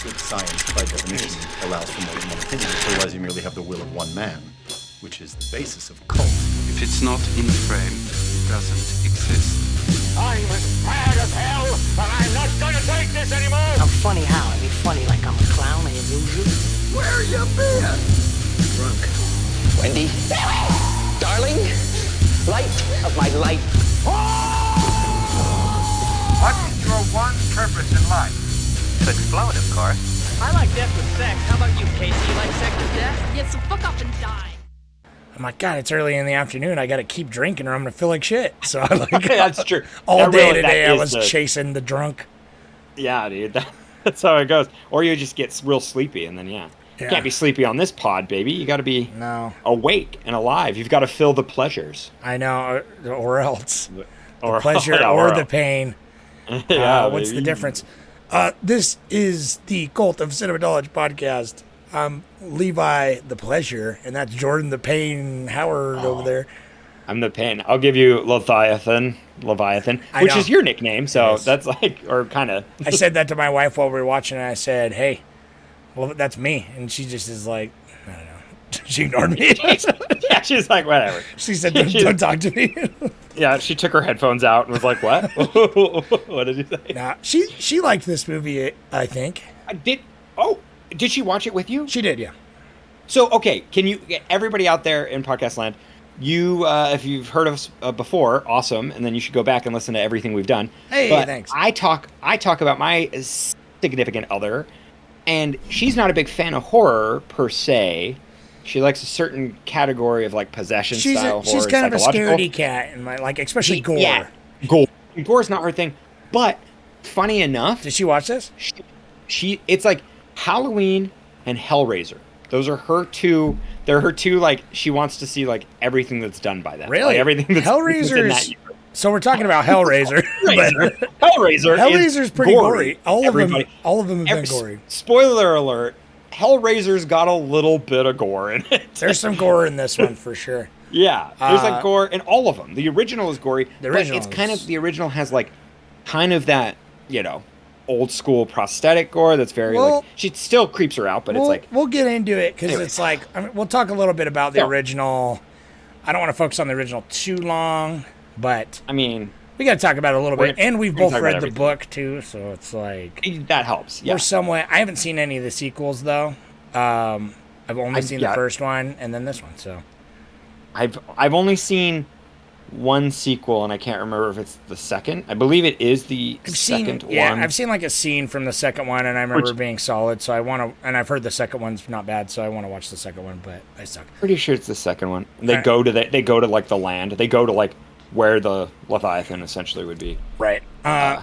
Good science, by definition, allows for more than one opinion. Otherwise, you merely have the will of one man, which is the basis of cult. If it's not in frame, it doesn't exist. I'm as mad as hell, and I'm not gonna take this anymore! I'm funny how? I mean, funny like I'm a clown and you lose you? Where you been? Drunk. Wendy? Darling? Light of my life. What is your one purpose in life? To explode, of course. I like death with sex. How about you, Casey? You like sex with death? Yeah, so fuck up and die. I'm like, God, it's early in the afternoon. I got to keep drinking or I'm going to feel like shit. So I like That's true. all That day really- today that I is was chasing the drunk. Yeah, dude. That's how it goes. Or you just get real sleepy, and then, yeah. You can't be sleepy on this pod, baby. You got to be awake and alive. You've got to feel the pleasures. I know, or else. Or the pleasure or the pain. Yeah, what's the difference? This is the Cult of Cinema Knowledge podcast. I'm Levi the Pleasure, and that's Jordan the Pain Howard over there. I'm the Pain. I'll give you Leviathan, which is your nickname, so that's like, or kind of. I said that to my wife while we were watching, and I said, hey, well, that's me. And she just is like, I don't know. She ignored me. Yeah, she's like, whatever. She said, don't talk to me. Yeah, she took her headphones out and was like, what? What did you say? Nah, she liked this movie, I think. Did she watch it with you? She did, yeah. So, okay, can you, everybody out there in podcast land, you, if you've heard of us before, awesome, and then you should go back and listen to everything we've done. Hey, but thanks. I talk about my significant other, and she's not a big fan of horror, per se. She likes a certain category of, like, possession-style horror. She's kind of a scaredy cat, and especially gore. Yeah, gore is not her thing, but funny enough... Did she watch this? It's like Halloween and Hellraiser. Those are her two. They're her two. Like, she wants to see like everything that's done by them. Really, like, everything that's Hellraiser. In that year. So we're talking about Hellraiser. Hellraiser's pretty gory. All of them have been gory. Spoiler alert: Hellraiser's got a little bit of gore in it. There's some gore in this one for sure. Yeah, there's like gore in all of them. The original is gory. The original has like kind of that, old school prosthetic gore that's very she still creeps her out, but it's like we'll get into it because it's like we'll talk a little bit about the original. I don't want to focus on the original too long, but we got to talk about it a little bit, and we've both read the book too, so it's like that helps. Yeah, we're somewhat. I haven't seen any of the sequels though. I've only seen the first one and then this one. So I've only seen one sequel, and I can't remember if it's the second. I believe it is the second one. Yeah, I've seen like a scene from the second one, and I remember being solid. So I want to, and I've heard the second one's not bad, so I want to watch the second one. But I suck. Pretty sure it's the second one. They go to like the land. They go to like where the Leviathan essentially would be. Right.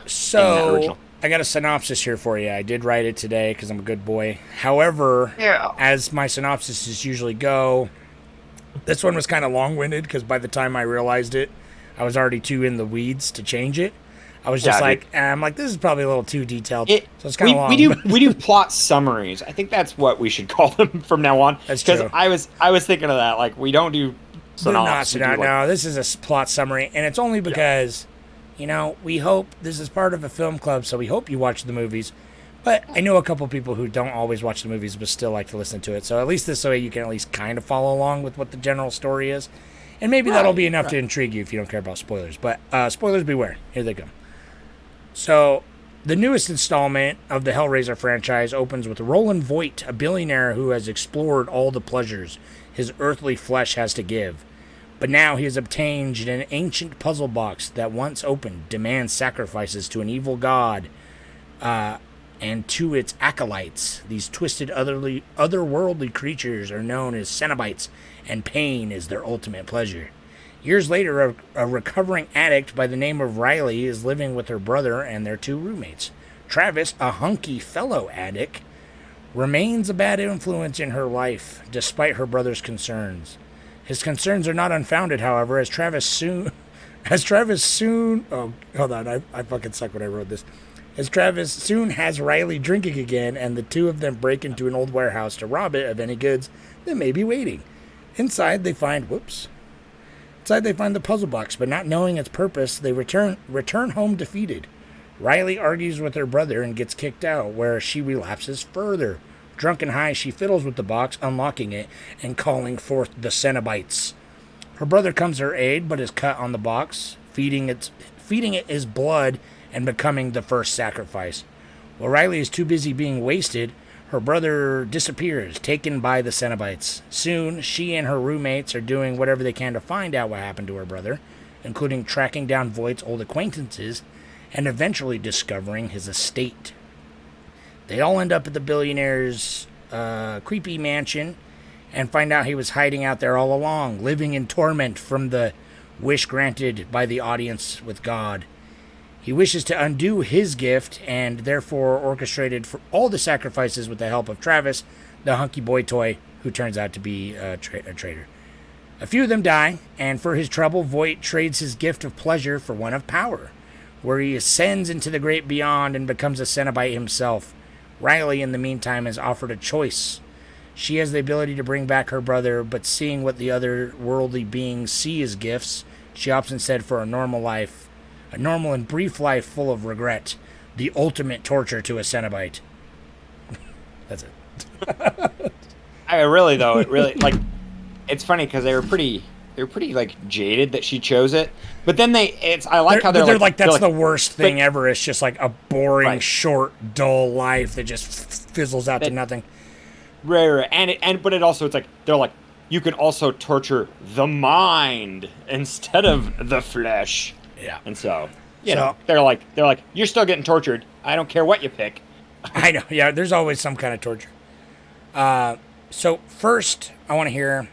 So I got a synopsis here for you. I did write it today because I'm a good boy. However, as my synopsises usually go, this one was kind of long-winded because by the time I realized it, I was already too in the weeds to change it. I was just I'm like, this is probably a little too detailed. So it's kind of long. We do plot summaries. I think that's what we should call them from now on. That's true. Because I was thinking of that. Like, we don't do synopsis. No, this is a plot summary, and it's only because, we hope this is part of a film club, so we hope you watch the movies. But I know a couple people who don't always watch the movies but still like to listen to it. So at least this way you can at least kind of follow along with what the general story is. And maybe that'll be enough to intrigue you if you don't care about spoilers. But spoilers beware. Here they come. So the newest installment of the Hellraiser franchise opens with Roland Voigt, a billionaire who has explored all the pleasures his earthly flesh has to give. But now he has obtained an ancient puzzle box that once opened demands sacrifices to an evil god. And to its acolytes, these twisted otherworldly creatures are known as Cenobites, and pain is their ultimate pleasure. Years later, a recovering addict by the name of Riley is living with her brother and their two roommates. Travis, a hunky fellow addict, remains a bad influence in her life, despite her brother's concerns. His concerns are not unfounded, however, as Travis soon... Oh, hold on, I fucking suck when I wrote this. As Travis soon has Riley drinking again, and the two of them break into an old warehouse to rob it of any goods that may be waiting. Inside they find the puzzle box, but not knowing its purpose, they return home defeated. Riley argues with her brother and gets kicked out, where she relapses further. Drunk and high, she fiddles with the box, unlocking it and calling forth the Cenobites. Her brother comes to her aid, but is cut on the box, feeding it his blood and becoming the first sacrifice. While Riley is too busy being wasted, her brother disappears, taken by the Cenobites. Soon, she and her roommates are doing whatever they can to find out what happened to her brother, including tracking down Voight's old acquaintances and eventually discovering his estate. They all end up at the billionaire's creepy mansion and find out he was hiding out there all along, living in torment from the wish granted by the audience with God. He wishes to undo his gift and therefore orchestrated for all the sacrifices with the help of Travis, the hunky boy toy, who turns out to be a traitor. A few of them die, and for his trouble, Voight trades his gift of pleasure for one of power, where he ascends into the great beyond and becomes a Cenobite himself. Riley, in the meantime, is offered a choice. She has the ability to bring back her brother, but seeing what the other worldly beings see as gifts, she opts instead for a normal life. A normal and brief life full of regret. The ultimate torture to a Cenobite. That's it. I really, though, it really, like, it's funny because they were pretty like jaded that she chose it. But then I like how they're like that's the worst thing ever. It's just like a boring, short, dull life that just fizzles out to nothing. Right. But it also, it's like, they're like, you can also torture the mind instead of the flesh. Yeah. And so, you know, they're like, you're still getting tortured. I don't care what you pick. I know. Yeah. There's always some kind of torture. So first I want to hear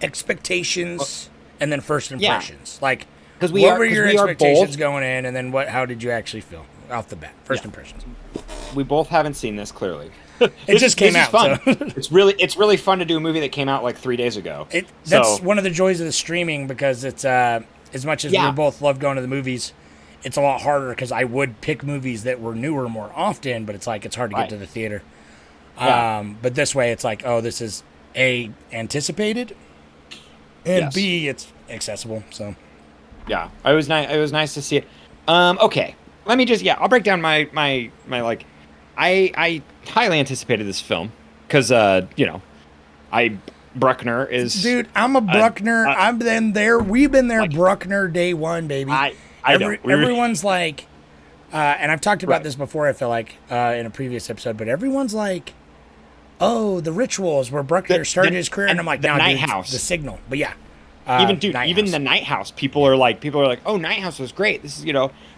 expectations and then first impressions. Yeah. Like, what were your expectations going in, and then how did you actually feel off the bat? First impressions. We both haven't seen this, clearly. It just came out. Fun. So. It's really fun to do a movie that came out like 3 days ago. That's one of the joys of the streaming, because it's as much as we both love going to the movies, it's a lot harder because I would pick movies that were newer more often, but it's like it's hard to get to the theater. Yeah. But this way, it's like, oh, this is A, anticipated, and B, it's accessible. So yeah, it was nice. It was nice to see it. Okay, let me just I'll break down my like. I highly anticipated this film because Bruckner is, dude. I'm a Bruckner. I've been there. We've been there. Like, Bruckner day one, baby. Everyone's like, and I've talked about this before. I feel like in a previous episode, but everyone's like, oh, The Ritual is where Bruckner started his career, and I'm like, no, Night dude, House. The Signal. But yeah, even the Night House. People are like, oh, Night House was great. This is,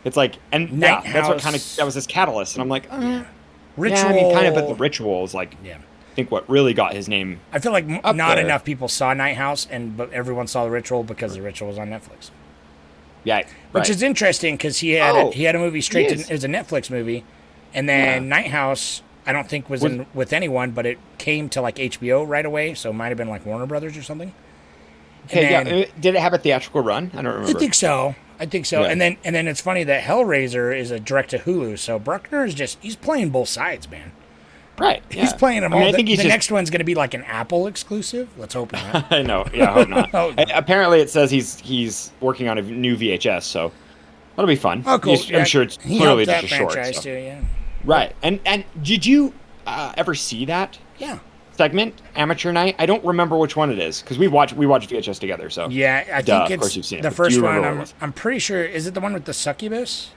it's like, and that's what that was his catalyst. And I'm like, Ritual. Yeah, I mean, kind of, but The Ritual is like, I think what really got his name. I feel like not enough people saw Night House, but everyone saw The Ritual because The Ritual was on Netflix. Yeah, which is interesting because he had a movie it was a Netflix movie, and then Night House I don't think was in with anyone, but it came to like HBO right away, so it might have been like Warner Brothers or something. Okay, did it have a theatrical run? I don't remember. I think so. Yeah. And then it's funny that Hellraiser is a direct to Hulu, so Bruckner is he's playing both sides, man. Right. Yeah. He's playing them all. I think the next one's going to be like an Apple exclusive. Let's hope not. I know. Yeah, I hope not. Apparently, it says he's working on a new VHS, so that'll be fun. Oh, cool. I'm sure it's clearly just a short. So. Too, yeah. Right. And did you ever see that? Yeah. Segment, Amateur Night. I don't remember which one it is because we watch VHS together. So yeah, I think it's of course you've seen the first one. I'm pretty sure. Is it the one with the succubus?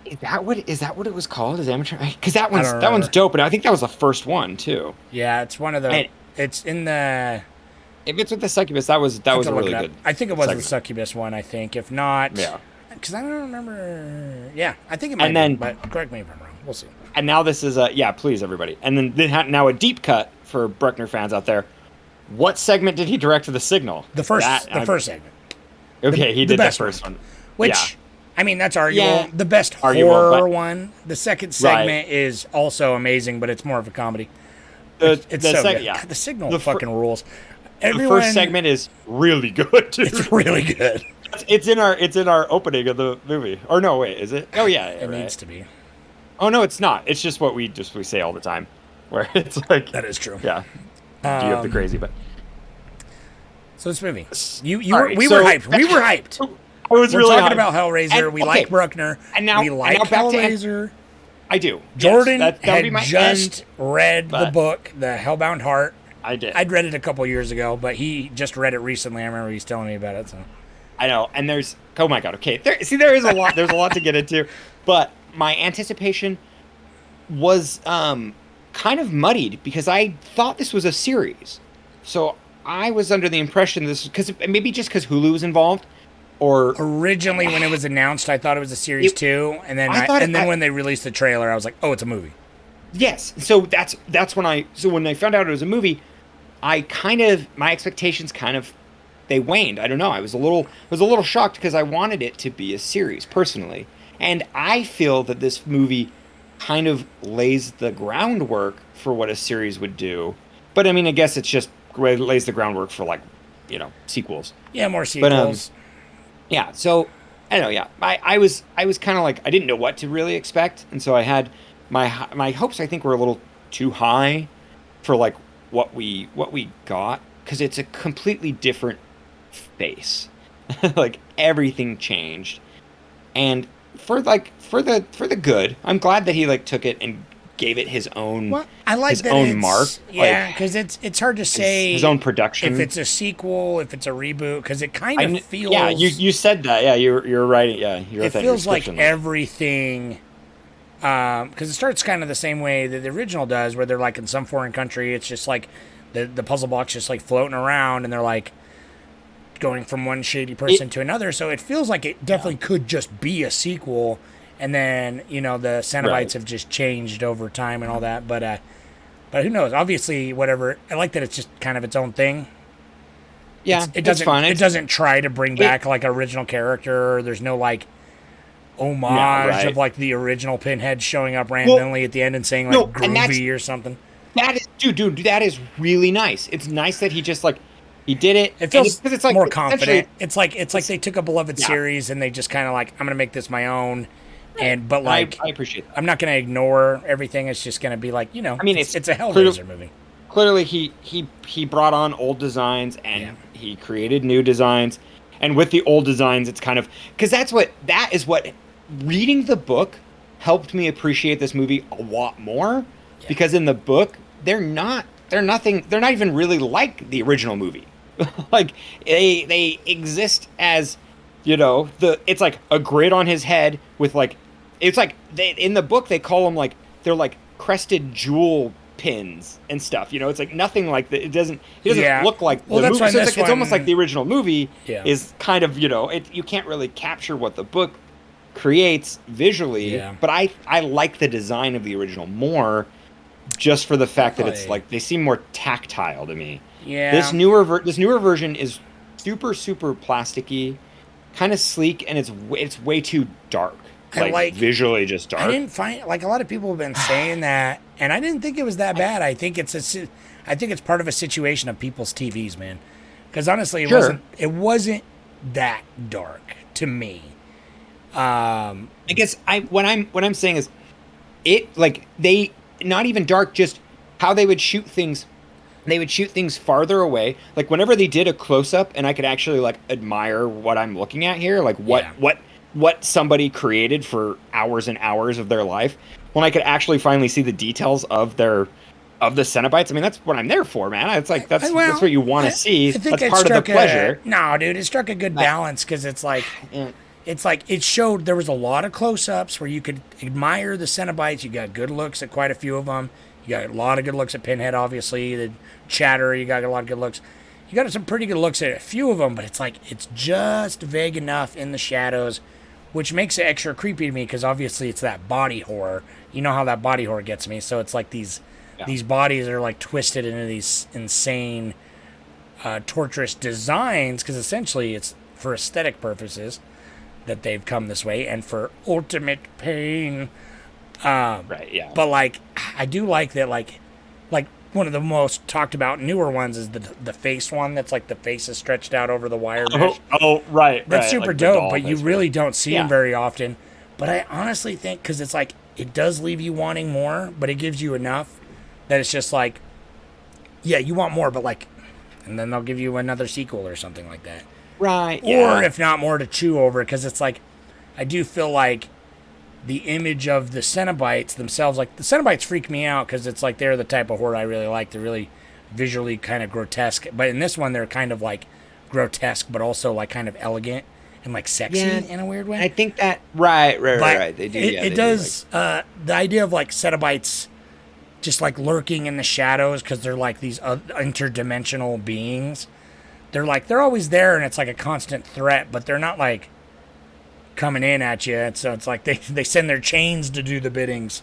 Is that what it was called? Is Amateur? Because that one's dope, and I think that was the first one too. Yeah, it's one of the. It's in the. If it's with the succubus, that was a really good. I think it was the succubus one. I think if not, because I don't remember. Yeah, I think it might. And but correct me if I'm wrong. We'll see. And now this is please everybody. And then now a deep cut for Bruckner fans out there. What segment did he direct for The Signal? The first segment. Okay, he did the first one. Which, I mean, that's arguable. Yeah. The best horror one. The second segment is also amazing, but it's more of a comedy. It's so good. Yeah. The Signal fucking rules. The first segment is really good, too. It's really good. It's in our opening of the movie. Or no, wait, is it? Oh yeah, it needs to be. Oh no, it's not. It's just what we say all the time, where it's like that is true. Yeah. Do you have the crazy? But so this movie, we were hyped. We were hyped. We're really talking high. about Hellraiser. We like Bruckner. And now, we like back to Hellraiser. I do. Jordan yes, that would be had my just end, read the book, The Hellbound Heart. I did. I'd read it a couple years ago, but he just read it recently. I remember he's telling me about it. So I know, and there's oh my god, okay. There is a lot. There's a lot to get into, but my anticipation was kind of muddied because I thought this was a series, so I was under the impression this because maybe just because Hulu was involved, or originally when it was announced, I thought it was a series too, and then when they released the trailer, I was like, oh, it's a movie. Yes, so that's when I found out it was a movie, my expectations they waned. I don't know. I was a little shocked because I wanted it to be a series personally, and I feel that this movie kind of lays the groundwork for what a series would do. But I mean, I guess it's just lays the groundwork for sequels. Yeah, more sequels. But yeah. So I don't know. Yeah, I was kind of like I didn't know what to really expect, and so I had my hopes. I think were a little too high for like what we got because it's a completely different face. Like everything changed, and for the good. I'm glad that he took it and gave it his own. Well, I like his that own mark. Yeah, because it's hard to say his own production. If it's a sequel, if it's a reboot, because it kind of feels. Yeah, you said that. Yeah, you're right. Yeah, it feels like everything. Because it starts kind of the same way that the original does, where they're like in some foreign country. It's just like the puzzle block's just like floating around, and they're like going from one shady person to another. So it feels like it definitely could just be a sequel. And then, the Cenobites have just changed over time and all that. But who knows? Obviously, whatever. I like that it's just kind of its own thing. Yeah, it's fine. It doesn't try to bring back like original character. There's no like homage of like the original Pinhead showing up randomly at the end and saying like groovy or something. That is, dude, that is really nice. It's nice that he just he did it. It feels it's like more confident. It's like they took a beloved series and they just kind of like, I'm gonna make this my own. But I appreciate that. I'm not going to ignore everything. It's just going to be like, I mean, it's a Hellraiser movie. Clearly, he brought on old designs and he created new designs. And with the old designs, it's kind of because that is what reading the book helped me appreciate this movie a lot more. Yeah. Because in the book, they're not even really like the original movie. Like they exist as it's like a grid on his head with it's like in the book they call them they're like crested jewel pins and stuff. It's like nothing like that. It doesn't look like the movie. So it's almost like the original movie is kind of you can't really capture what the book creates visually. Yeah. But I like the design of the original more, just for the fact that it's like they seem more tactile to me. Yeah. This newer version is super plasticky, kind of sleek, and it's way too dark. Visually just dark. I didn't find a lot of people have been saying that, and I didn't think it was that bad. I think it's part of a situation of people's TVs, man. Because honestly, it wasn't that dark to me. I guess what I'm saying is, they not even dark, just how they would shoot things. They would shoot things farther away. Like whenever they did a close up, and I could actually admire what I'm looking at here, what somebody created for hours and hours of their life. When I could actually finally see the details of the Cenobites, I mean that's what I'm there for, man. It's like that's what you want to see. That's part of the pleasure. No, dude, it struck a good balance because it's like. It's like it showed there was a lot of close-ups where you could admire the Cenobites. You got good looks at quite a few of them. You got a lot of good looks at Pinhead, obviously. The Chatter, you got a lot of good looks. You got some pretty good looks at a few of them, but it's like it's just vague enough in the shadows, which makes it extra creepy to me because obviously it's that body horror. You know how that body horror gets me. So it's like these bodies are like twisted into these insane, torturous designs because essentially it's for aesthetic purposes that they've come this way and for ultimate pain. Right, yeah. But I do like that like one of the most talked about newer ones is the face one that's like the face is stretched out over the wire mesh. Right. That's super dope, but you really don't see them very often. But I honestly think because it's like it does leave you wanting more, but it gives you enough that it's just like, yeah, you want more, but and then they'll give you another sequel or something like that. Right. Or if not more to chew over, because it's like, I do feel like the image of the Cenobites themselves, like the Cenobites freak me out because it's like they're the type of horror I really like. They're really visually kind of grotesque. But in this one, they're kind of like grotesque, but also like kind of elegant and like sexy in a weird way. I think that right. They do. It does. The idea of like Cenobites just like lurking in the shadows because they're like these interdimensional beings. They're always there, and it's like a constant threat, but they're not like coming in at you. So it's like they send their chains to do the biddings.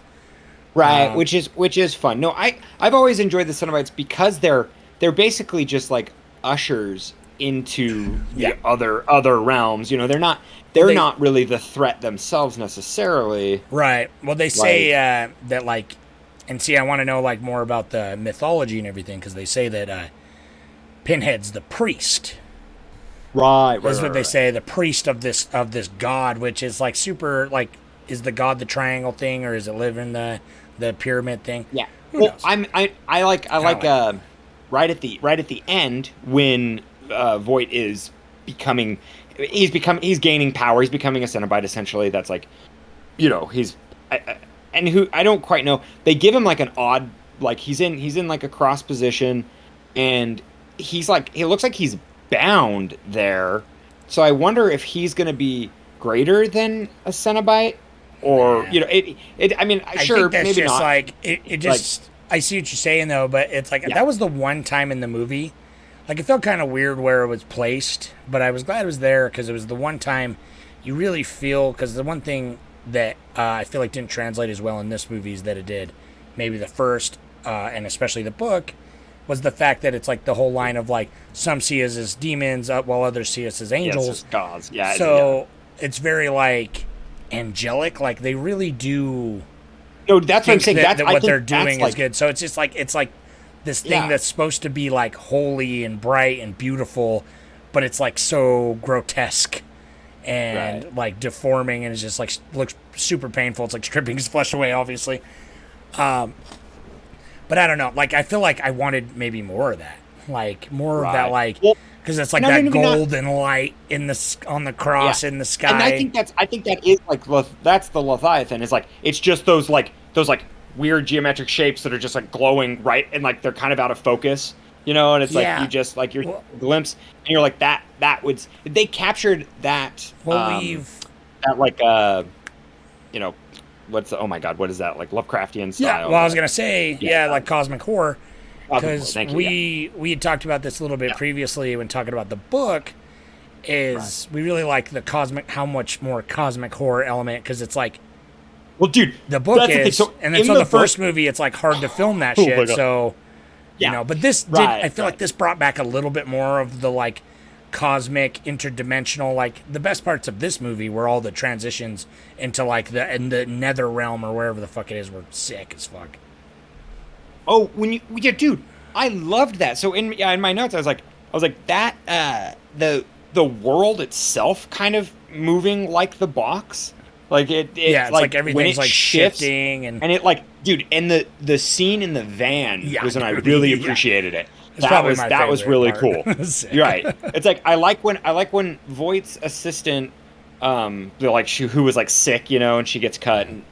Right, which is fun. No, I've always enjoyed the Cenobites because they're basically just like ushers into the other realms. You know, they're not really the threat themselves necessarily. Right. Well, they say that like, and see, I want to know like more about the mythology and everything because they say that Pinhead's the priest. Right. That's what they say. The priest of this god, which is like super like, is the god the triangle thing or is it live in the pyramid thing? Yeah. Who knows? I like right at the end when Voight is he's gaining power. He's becoming a Cenobite essentially. That's like, you know, I don't quite know. They give him like an odd, like he's in like a cross position, and he looks like he's bound there. So I wonder if he's going to be greater than a Cenobite, or you know, I mean, sure, think that's maybe just not. Like it just. Like, I see what you're saying though, but it's like that was the one time in the movie. Like it felt kind of weird where it was placed, but I was glad it was there because it was the one time you really feel. Because the one thing that I feel like didn't translate as well in this movie as that it did, maybe the first and especially the book, was the fact that it's like the whole line of like some see us as demons while others see us as angels. Yes, as gods. Yeah. So it's very like angelic. Like they really do. No, that's what I'm saying. That what they're doing is good. So it's just like this thing Yeah. that's supposed to be like holy and bright and beautiful, but it's like so grotesque and like deforming, and it's just like looks super painful. It's like stripping his flesh away, obviously. But I don't know. Like I feel like I wanted maybe more of that, like more of that, like because it's like that golden light in the on the cross in the sky. And I think that is like that's the Leviathan. Is like it's just those weird geometric shapes that are just like glowing right, and like they're kind of out of focus, you know. And it's like you just like your glimpse, and you're like that would they captured that. That like you know. Oh my God, what is that? Like Lovecraftian style? Yeah, well, I was going to say, like cosmic horror, because we had talked about this a little bit previously when talking about the book, is we really like the how much more cosmic horror element, because it's like, well, dude, the book is, so, and then so the first movie, it's like hard to film that shit, so, you know, but this I feel like this brought back a little bit more of the like, cosmic interdimensional, like the best parts of this movie were all the transitions into like the nether realm or wherever the fuck it is were sick as fuck. Oh, dude, I loved that. So in my notes I was like that the world itself kind of moving like the box, like it's like everything's like shifting and it like, dude, and the scene in the van was when I really appreciated it. That was really cool. You're right. It's like I like when Voight's assistant, who was like sick, you know, and she gets cut. And,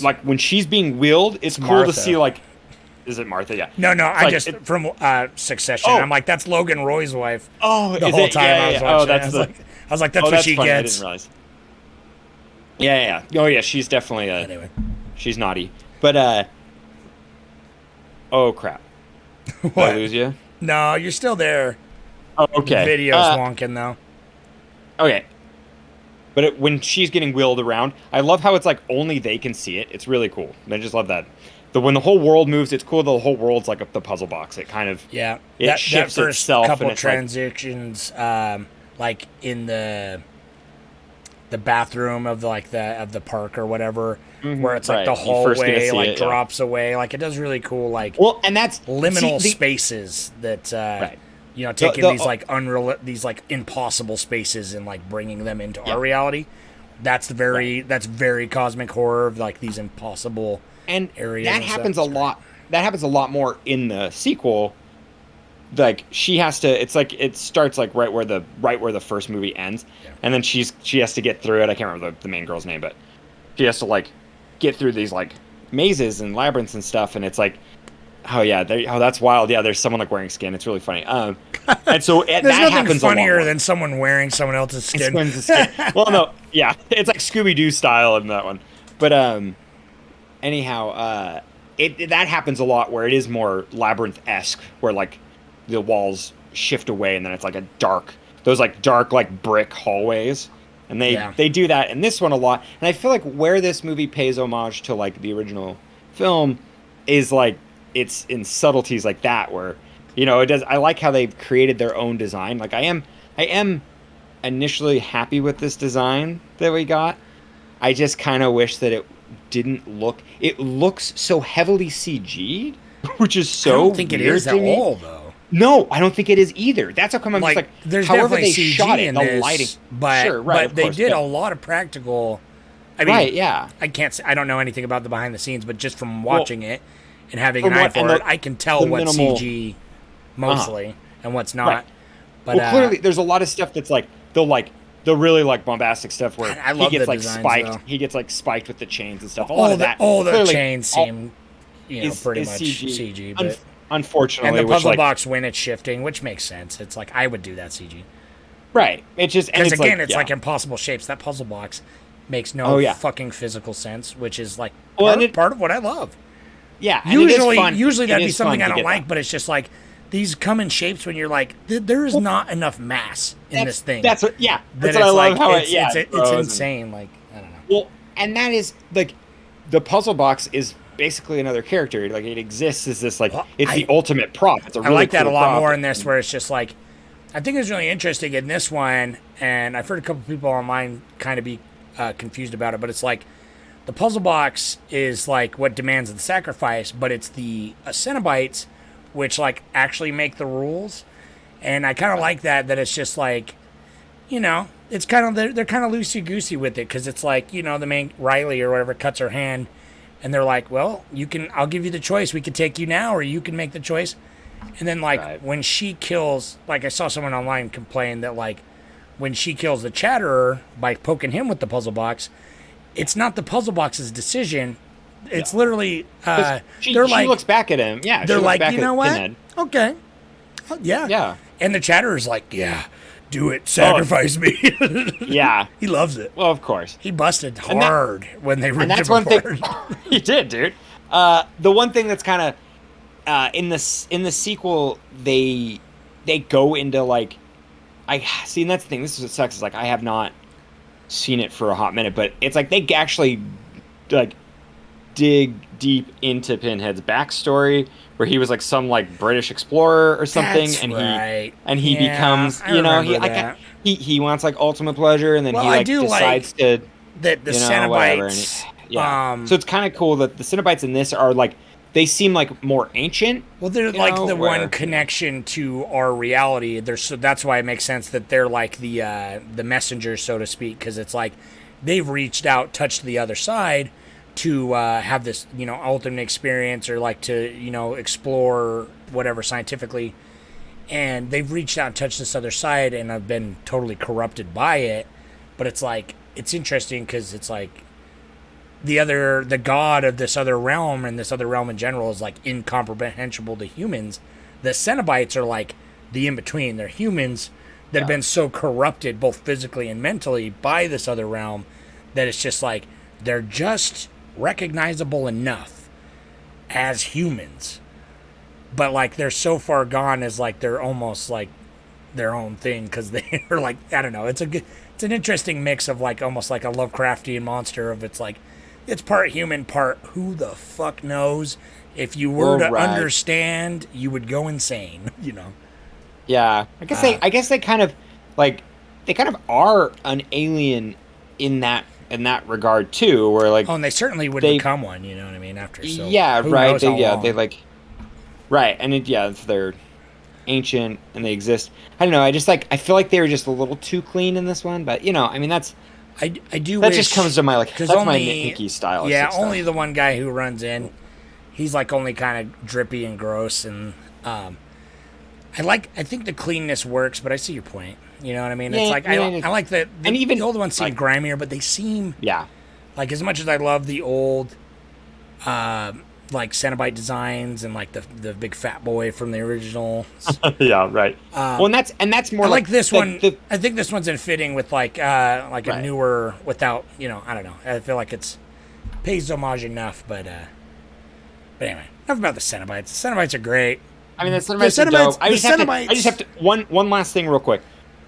like when she's being wheeled, it's cool Martha. to see. Like, is it Martha? Yeah. No, I just from Succession. I'm like, that's Logan Roy's wife. Oh, the whole time I was watching. I was like, that's what she funny. gets. I didn't realize. Yeah. Oh yeah, she's definitely anyway. She's naughty, but oh crap. Did I lose you? No, you're still there. Oh, okay. The video's wonking, though. Okay. But when she's getting wheeled around, I love how it's like only they can see it. It's really cool. I just love that. When the whole world moves, it's cool. The whole world's like the puzzle box. It kind of it shifts that first itself. Couple and transitions, like in the bathroom of the park or whatever, where it's like the hallway like drops away. Like it does really cool and that's liminal spaces that you know, taking these like these like impossible spaces and like bringing them into our reality. That's very cosmic horror of like these impossible areas. That happens a lot. That happens a lot more in the sequel like she has to. It's like it starts like right where the first movie ends, and then she has to get through it. I can't remember the main girl's name, but she has to like get through these like mazes and labyrinths and stuff, and it's like, oh yeah, that's wild. Yeah, there's someone like wearing skin. It's really funny. And so there's that nothing happens funnier than someone wearing someone else's skin. Well, no, yeah, it's like Scooby-Doo style in that one. But anyhow, that happens a lot where it is more labyrinth-esque, where like the walls shift away and then it's like those dark like brick hallways, and they do that in this one a lot. And I feel like where this movie pays homage to like the original film is like it's in subtleties like that, where it does. I like how they've created their own design. Like I am initially happy with this design that we got. I just kind of wish that it didn't look. It looks so heavily CG'd, which is so. I don't think it is at me. all, though. No, I don't think it is either. That's how come I'm just like. There's however definitely they CG shot it, in the this, lighting, but sure, right, but they course, did yeah. a lot of practical. I mean, right, yeah. I don't know anything about the behind the scenes, but just from watching it and having an eye for it, I can tell what's CG mostly and what's not. Right. But clearly, there's a lot of stuff that's like the really like bombastic stuff where he gets like designs, spiked. Though. He gets like spiked with the chains and stuff. All the chains seem, pretty much CG. But unfortunately, and the puzzle box when it's shifting, which makes sense. It's like I would do that CG. Right. It's just because again, it's like impossible shapes. That puzzle box makes no fucking physical sense, which is like part of what I love. Yeah. Usually that'd be something I don't like, but it's just like. These come in shapes when you're like, there is not enough mass in this thing. That's what I love. How it's insane. Like I don't know. Well, and that is like, the puzzle box is basically another character. Like it exists as this like it's the ultimate prop. It's a really I like that cool a lot prop. more in this, where it's just like, I think it's really interesting in this one, and I've heard a couple people online kind of be confused about it, but it's like, the puzzle box is like what demands the sacrifice, but it's the Cenobites which like actually make the rules, and I kind of like that it's just like, it's kind of they're kind of loosey goosey with it, because it's like the main Riley or whatever cuts her hand, and they're like, well, I'll give you the choice. We could take you now, or you can make the choice. And then like when she kills, like I saw someone online complain that like when she kills the Chatterer by poking him with the puzzle box, it's not the puzzle box's decision. It's literally she looks back at him. Yeah, they're like, you know what? Pinhead. Okay, yeah. And the Chatterer's like, yeah, do it, sacrifice me. Yeah, he loves it. Well, of course, he busted hard when they ripped him one apart. Thing he did, dude. The one thing that's kind of in the sequel, they go into like, I see, and that's the thing. This is what sucks. Is like I have not seen it for a hot minute, but it's like they actually like dig deep into Pinhead's backstory, where he was like some like British explorer or something. That's and right. he becomes he wants like ultimate pleasure, and then he like decides to that the Cenobites. So it's kind of cool that the Cenobites in this are like, they seem like more ancient. Well, they're like one connection to our reality. So that's why it makes sense that they're like the messengers, so to speak, because it's like they've reached out, touched the other side to have this, ultimate experience, or like to, explore whatever scientifically. And they've reached out and touched this other side, and have been totally corrupted by it. But it's like, it's interesting because it's like the god of this other realm, and this other realm in general, is like incomprehensible to humans. The Cenobites are like the in-between. They're humans that have been so corrupted both physically and mentally by this other realm that it's just like, they're just recognizable enough as humans, but like they're so far gone as like they're almost like their own thing, because they're like, I don't know, it's an interesting mix of like almost like a Lovecraftian monster of, it's like it's part human, part who the fuck knows. If you were to understand, you would go insane. Yeah, I guess they kind of are an alien in that regard too, where like, and they certainly would become one, you know what I mean, after so right, they like, right, and they're ancient and they exist. I don't know, I feel like they were just a little too clean in this one, but I mean, that's I do that wish, just comes to my like, that's only, my nitpicky style. Yeah, only the one guy who runs in, he's like only kind of drippy and gross, and I think the cleanness works, but I see your point. You know what I mean? Yeah, It's like I like the and even the old ones seem like, grimier, but they seem yeah. like as much as I love the old like Cenobite designs and like the big fat boy from the original. Yeah, right. Well, and that's more I like this one. The, I think this one's in fitting with like a newer without I don't know. I feel like it's pays homage enough, but anyway, enough about the Cenobites. The Cenobites are great. I mean, the Cenobites are dope. I just have to one last thing real quick.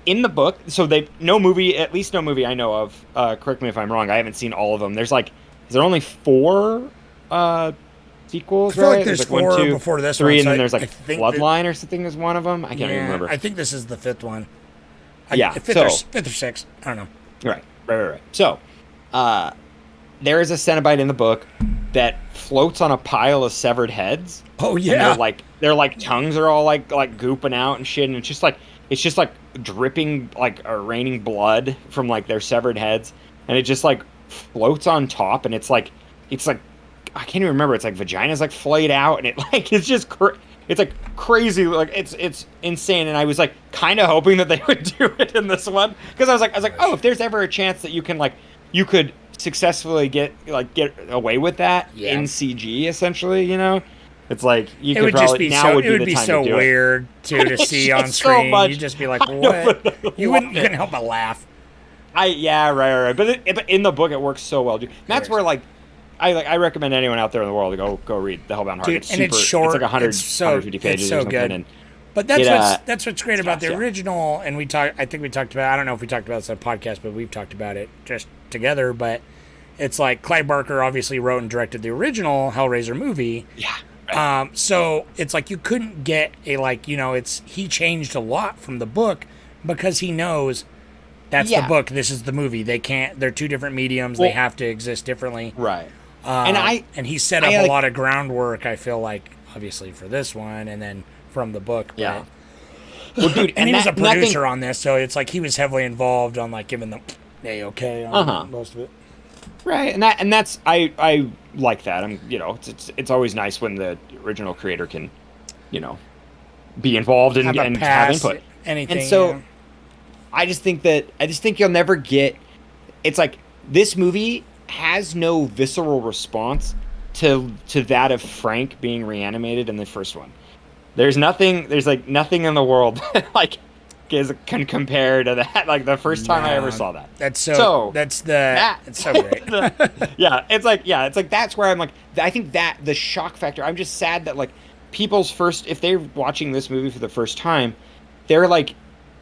In the book, so at least no movie I know of. Correct me if I'm wrong. I haven't seen all of them. Is there only 4 sequels? I feel right? like there's 4 1, 2, before this 3, one. and then there's like Bloodline or something is one of them. I can't even remember. I think this is the 5th one. Fifth or 6th. I don't know. Right. So, there is a Cenobite in the book that floats on a pile of severed heads. Oh yeah. Their tongues are all like gooping out and shit, and it's just like dripping or raining blood from like their severed heads, and it just like floats on top, and it's like I can't even remember. It's like vagina's like flayed out, and it like it's just it's like crazy, like it's insane. And I was like kind of hoping that they would do it in this one, because I was like, oh, if there's ever a chance that you could successfully get away with that in CG, essentially, it's like you could probably now would be the time to do it. It would be so weird to see on screen. You'd just be like, what? You couldn't help but laugh. Right. But in the book, it works so well, dude. That's where I recommend anyone out there in the world to go read The Hellbound Heart. Dude, it's short. It's like 150 pages. It's so or something. good. And but that's what's great about the original. And I think we talked about. I don't know if we talked about this on the podcast, but we've talked about it just together. But it's like Clive Barker obviously wrote and directed the original Hellraiser movie. Yeah. Right. So it's like you couldn't get he changed a lot from the book because he knows that's the book. This is the movie. They're 2 different mediums. They have to exist differently. Right. And he set up a lot of groundwork, I feel like, obviously for this one and then from the book. Yeah. Well, dude, and he was a producer on this, so it's like he was heavily involved on like giving the A-okay on most of it. Right, and that's I like that. It's always nice when the original creator can, be involved and have input. Anything. And so, I just think you'll never get. It's like this movie has no visceral response to that of Frank being reanimated in the first one. There's nothing in the world that can compare to that. Like the first time I ever saw that. It's so great. It's like that's where I'm like, I think that the shock factor. I'm just sad that people's first, if they're watching this movie for the first time, they're gonna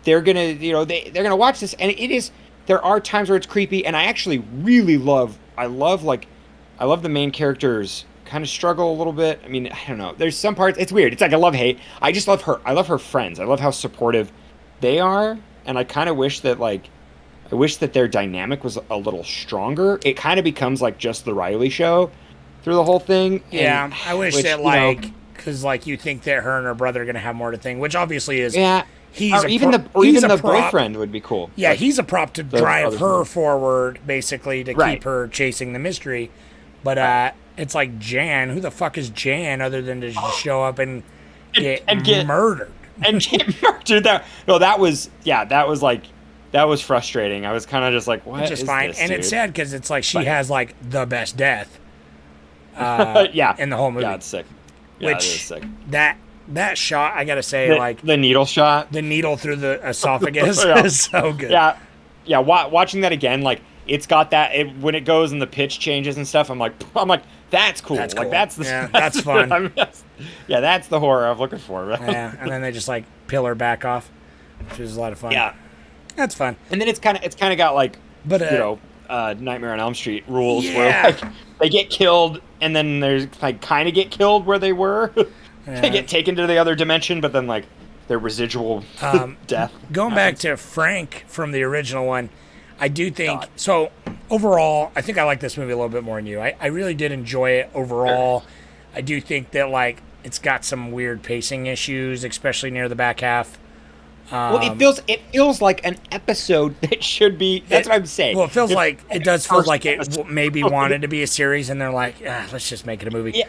they're gonna watch this, and it is. There are times where it's creepy, and I actually really love the main characters kind of struggle a little bit. I mean, I don't know. There's some parts. It's weird. It's like I love hate. I just love her. I love her friends. I love how supportive they are, and I kind of wish that their dynamic was a little stronger. It kind of becomes like just the Riley show through the whole thing. Yeah, I wish that because you think that her and her brother are gonna have more to think, which obviously is even the boyfriend would be cool. Yeah, he's a prop to drive her forward, basically to keep her chasing the mystery. But it's like Jan. Who the fuck is Jan other than to just show up and get murdered? And get murdered. That was frustrating. I was kind of just like, what? Which is fine, and dude? It's sad because it's like she has the best death. In the whole movie. Yeah, it's sick. Yeah, it is sick. That shot, I gotta say, the needle shot, the needle through the esophagus is so good. Yeah. Watching that again, it's got that when it goes and the pitch changes and stuff. I'm like, that's cool. That's cool. That's fun. That's the horror I'm looking for. Yeah, and then they just peel her back off, which is a lot of fun. Yeah, that's fun. And then it's kind of got Nightmare on Elm Street rules where they get killed and then there's kind of get killed where they were. They get taken to the other dimension, but then their residual death. Going back to Frank from the original one, I do think so. Overall, I think I like this movie a little bit more than you. I really did enjoy it overall. Sure. I do think that it's got some weird pacing issues, especially near the back half. Well, it feels like an episode that should be. That's what I'm saying. Well, it does feel like it maybe wanted to be a series, and they're like, let's just make it a movie. Yeah.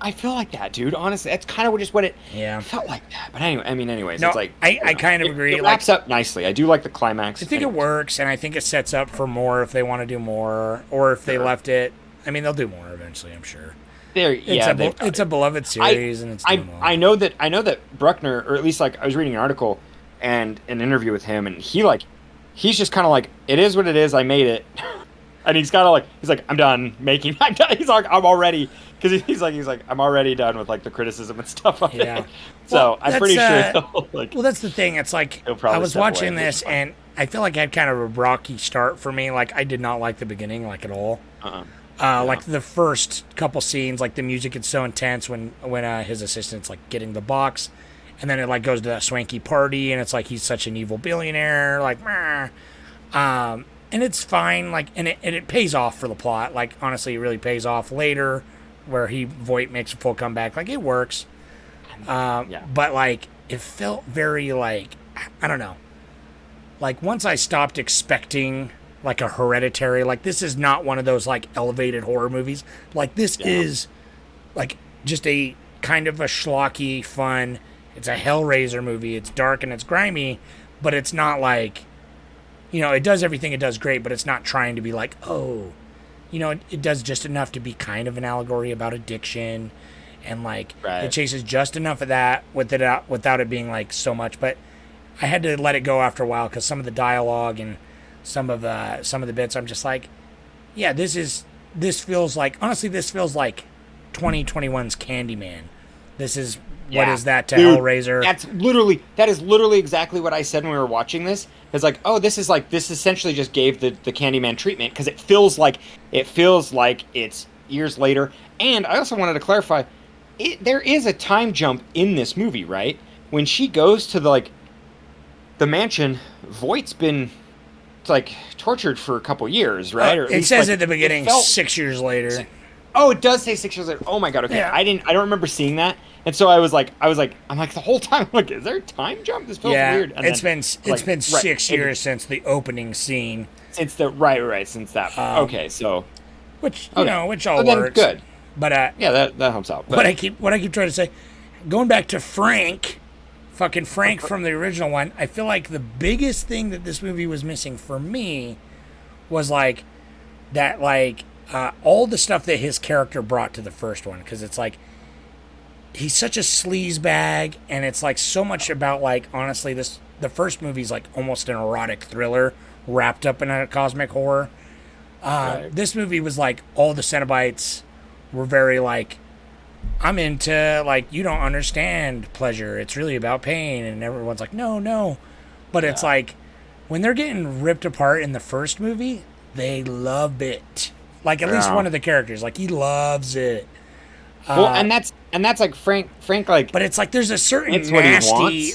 I feel like that, dude. Honestly, that's kind of just what it felt like that. But anyway, anyways, no, it's like I kind of agree. It wraps up nicely. I do like the climax. I think it works, and I think it sets up for more if they want to do more, or if they left it. I mean, they'll do more eventually, I'm sure. It's a beloved series, and it's I know that Bruckner, or at least like I was reading an article and an interview with him, and he's just kind of like, it is what it is. I made it, and he's like, I'm done making. I'm done. He's like, I'm already, because he's like, I'm already done with like the criticism and stuff of it. So I'm pretty sure. Well, that's the thing. It's like I was watching this, and I feel like I had kind of a rocky start for me. Like I did not like the beginning, like at all. Like the first couple scenes, like the music is so intense when his assistant's like getting the box, and then it like goes to that swanky party, and it's like he's such an evil billionaire, like, and it's fine, like, and it pays off for the plot. Like honestly, it really pays off later, where Voight makes a full comeback. Like it works, but like it felt very like, I don't know. Like once I stopped expecting like a Hereditary, like this is not one of those like elevated horror movies. Like this is like just a kind of a schlocky fun. It's a Hellraiser movie. It's dark and it's grimy, but it's not like, it does everything it does great, but it's not trying to be like, oh, it does just enough to be kind of an allegory about addiction, and like it chases just enough of that without it being like so much. But I had to let it go after a while because some of the dialogue and some of the bits, I'm just like, yeah, this feels like 2021's Candyman. This is what is that to Dude, Hellraiser? That is literally exactly what I said when we were watching this. It's like, oh, this essentially just gave the Candyman treatment, because it feels like it's years later. And I also wanted to clarify, there is a time jump in this movie, right? When she goes to the mansion, Voight's been like tortured for a couple years, right? Or it says at the beginning 6 years later. Oh, it does say 6 years later. Oh my god, okay. Yeah. I don't remember seeing that. And so I'm like the whole time, I'm like, is there a time jump? This feels weird. And it's been 6 years since the opening scene. Since that. Okay, so which all works. Good. But that helps out. But what I keep trying to say, going back to Frank from the original one, I feel like the biggest thing that this movie was missing for me was like that, like all the stuff that his character brought to the first one, because it's like he's such a sleaze bag, and it's like so much about like, honestly, the first movie's like almost an erotic thriller wrapped up in a cosmic horror. This movie was like all the Cenobites were very like, I'm into, like, you don't understand pleasure. It's really about pain. And everyone's like, no. But it's like, when they're getting ripped apart in the first movie, they love it. Like, at least one of the characters, like, he loves it. Well, and that's like Frank, like. But it's like, there's a certain nasty,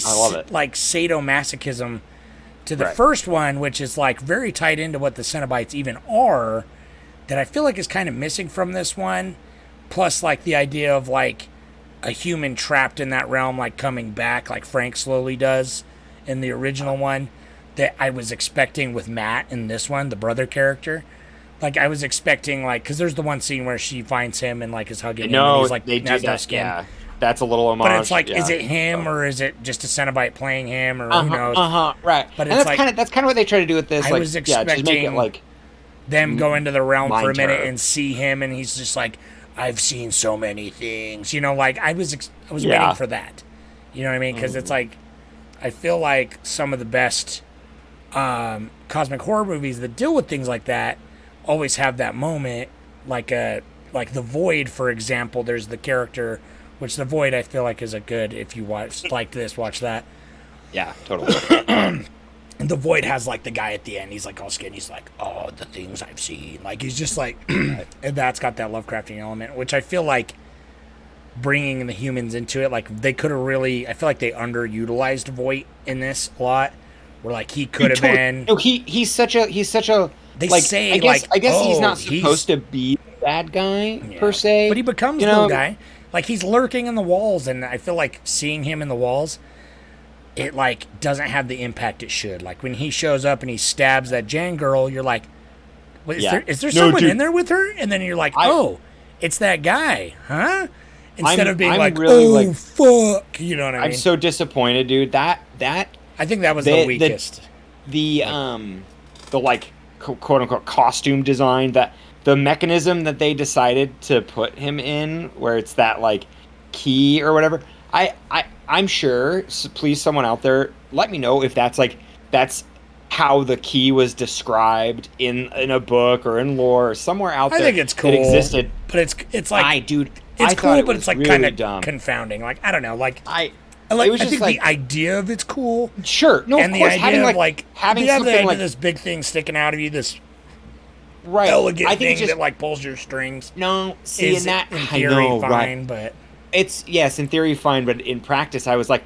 I love it. like, sadomasochism to the first one, which is, like, very tied into what the Cenobites even are, that I feel like is kind of missing from this one. Plus, like, the idea of, like, a human trapped in that realm, like, coming back, like Frank slowly does in the original one, that I was expecting with Matt in this one, the brother character. Like, I was expecting, like, because there's the one scene where she finds him and, like, is hugging him, and he's, like, they do that, skin. Yeah. That's a little homage. But it's like, is it him, or is it just a Cenobite playing him, or who knows? Right. But and it's that's kind of what they try to do with this. I was expecting just make it, like, them go into the realm for a minute terror. and see him, and he's just like, I've seen so many things, like I was waiting for that, you know what I mean? Because it's like, I feel like some of the best cosmic horror movies that deal with things like that always have that moment, like The Void, for example. There's the character, which The Void I feel like is a good, if you watch that. Yeah, totally. And The Void has, like, the guy at the end. He's, like, all skinny. He's like, oh, the things I've seen. Like, he's just, like... and that's got that Lovecraftian element, which I feel like bringing the humans into it, like, they could have really... I feel like they underutilized Voight in this a lot. Where, like, he could have been... No, he's such a... They like, say, I guess oh, he's not supposed to be a bad guy, per se. But he becomes the good guy. Like, he's lurking in the walls, and I feel like seeing him in the walls... it, like, doesn't have the impact it should. Like, when he shows up and he stabs that Jan girl, you're like, is there someone in there with her? And then you're like, it's that guy, huh? Instead of being I'm like, really, oh, like, fuck. You know what I mean? I'm so disappointed, dude. That I think that was the weakest. The like quote unquote costume design, that the mechanism that they decided to put him in, where it's that like key or whatever. I'm sure. Please, someone out there, let me know if that's how the key was described in a book or in lore or somewhere out there. I think it's cool. It existed, but it's like, it's cool, but it's like really kind of dumb. Confounding. Like, I don't know. Like, I think the idea of it's cool. Sure, no, and of course, the idea of like having the idea like of this big thing sticking out of you, this right elegant thing that like pulls your strings. No, see, in that, in theory, I know, fine, right. But it's in theory fine, but in practice, I was like,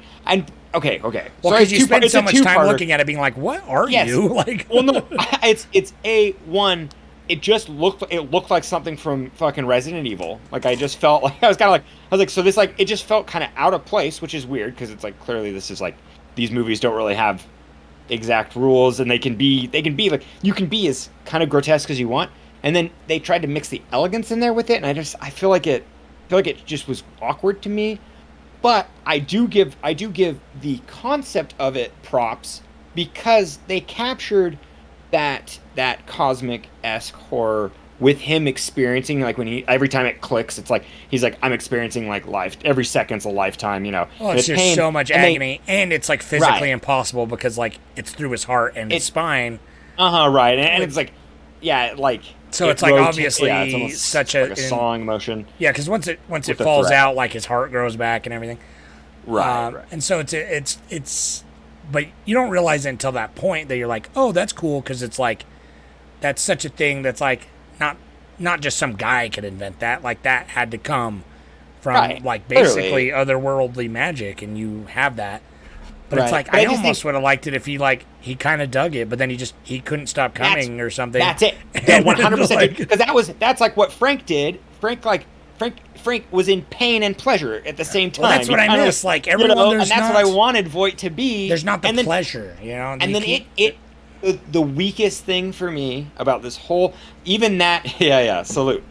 okay. Well, because you spend so much time looking at it, being like, "What are you?" Like, well, no, it's A1. It just looked like something from fucking Resident Evil. Like, I just felt like I was like, so this, like, it just felt kind of out of place, which is weird because it's like, clearly this is like, these movies don't really have exact rules, and they can be like, you can be as kind of grotesque as you want, and then they tried to mix the elegance in there with it, and I feel like it just was awkward to me. But I do give the concept of it props, because they captured that cosmic-esque horror with him experiencing, like, when every time it clicks, it's like he's like, I'm experiencing like life, every second's a lifetime, you know. Well, it's just so much agony, and it's like physically impossible because like it's through his heart and his spine. Right, and it's like, yeah, like. So it's like obviously it's such like a sawing motion. Yeah, because once it falls out, like his heart grows back and everything. Right. And so it's, but you don't realize it until that point that you're like, oh, that's cool, because it's like, that's such a thing that's like not just some guy could invent that. Like, that had to come from like basically otherworldly magic, and you have that. But it's like, I almost would have liked it if he kind of dug it, but then he couldn't stop coming or something. That's it. Yeah, 100%. Because that's like what Frank did. Frank was in pain and pleasure at the same time. Well, that's what I miss. Like, everyone, and that's what I wanted Voight to be. There's not the pleasure, you know. And then the weakest thing for me about this whole, even that, salute.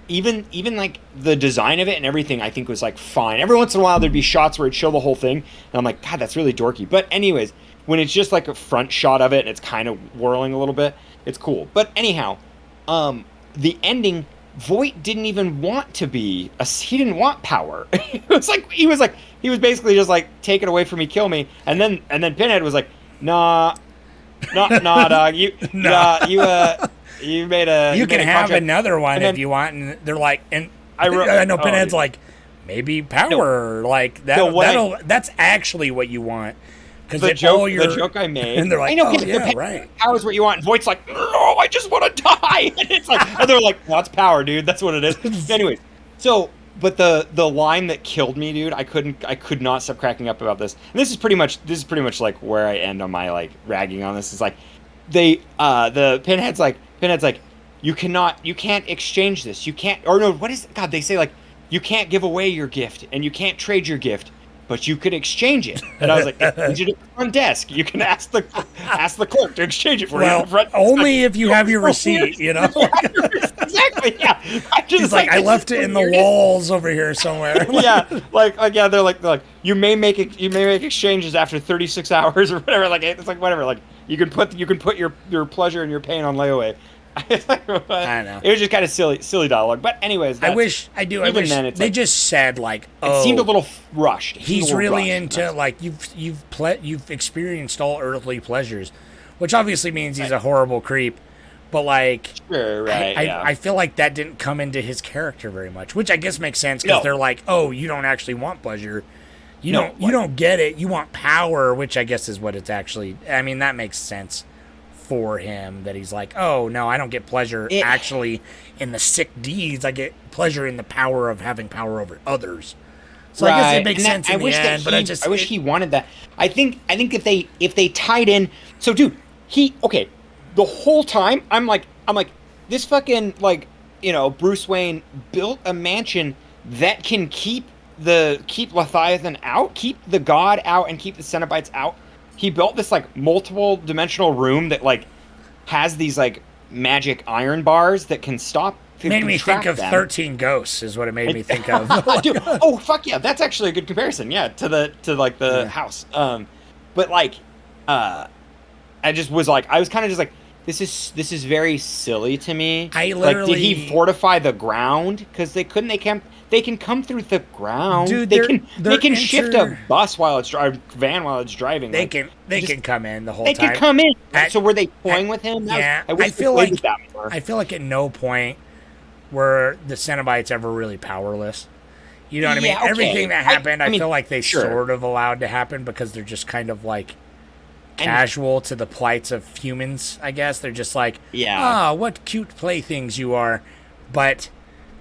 Even like the design of it and everything, I think was like fine. Every once in a while there'd be shots where it'd show the whole thing, and I'm like, God, that's really dorky. But anyways, when it's just like a front shot of it and it's kind of whirling a little bit, it's cool. But anyhow, the ending, Voight didn't even want to be he didn't want power. He was basically just like, take it away from me, kill me. And then Pinhead was like, nah, dog, you made a. You can have another one if you want, and they're like, and I know Pinhead's like, maybe power, like that. That's actually what you want. Because the joke I made, and they're like, right. Power's what you want. And Voight's like, no, I just want to die. And it's like, and they're like, no, it's power, dude. That's what it is. Anyways, so, but the line that killed me, dude, I could not stop cracking up about this. And this is pretty much like where I end on my like ragging on this. Is like, the Pinhead's like, you can't exchange this. You can't, or no, what is it? God, they say like, you can't give away your gift and you can't trade your gift, but you could exchange it. And I was like, it's at the front desk. You can ask the clerk to exchange it for you. Well, only if you have your receipt, you know? Exactly, yeah. He's like, I left it in the walls over here somewhere. Yeah, they're like, you may make exchanges after 36 hours or whatever. Like, it's like, whatever. Like, you can put your pleasure and your pain on layaway. I know. It was just kind of silly dialogue. But anyways, I wish they just said like, it seemed a little rushed. He's really into like, you've experienced all earthly pleasures, which obviously means he's a horrible creep. But like, sure, right, I feel like that didn't come into his character very much, which I guess makes sense because they're like, oh, you don't actually want pleasure. You don't get it. You want power, which I guess is what it's actually. I mean, that makes sense for him, that he's like, oh no, I don't get pleasure actually in the sick deeds. I get pleasure in the power of having power over others. So I guess it makes sense in the end. But I wish he wanted that. I think if they tied in. So dude, the whole time I'm like this fucking, like, you know, Bruce Wayne built a mansion that can keep Leviathan out, keep the god out, and keep the Cenobites out. He built this like multiple dimensional room that like has these like magic iron bars that can stop made me think of them. 13 Ghosts is what it made me think of. Dude, oh fuck yeah, that's actually a good comparison. Yeah, to the house. But like, I just was like, I was kind of just like, this is very silly to me. I literally, like, did he fortify the ground? Because they can come through the ground. Dude, they can shift a bus while it's van while it's driving. They can come in the whole time. They can come in. So were they toying with him? I feel like at no point were the Cenobites ever really powerless. You know what I mean? Okay. Everything that happened, I feel like they sure. sort of allowed to happen because they're just kind of like casual to the plights of humans, I guess. They're just like, what cute playthings you are. But,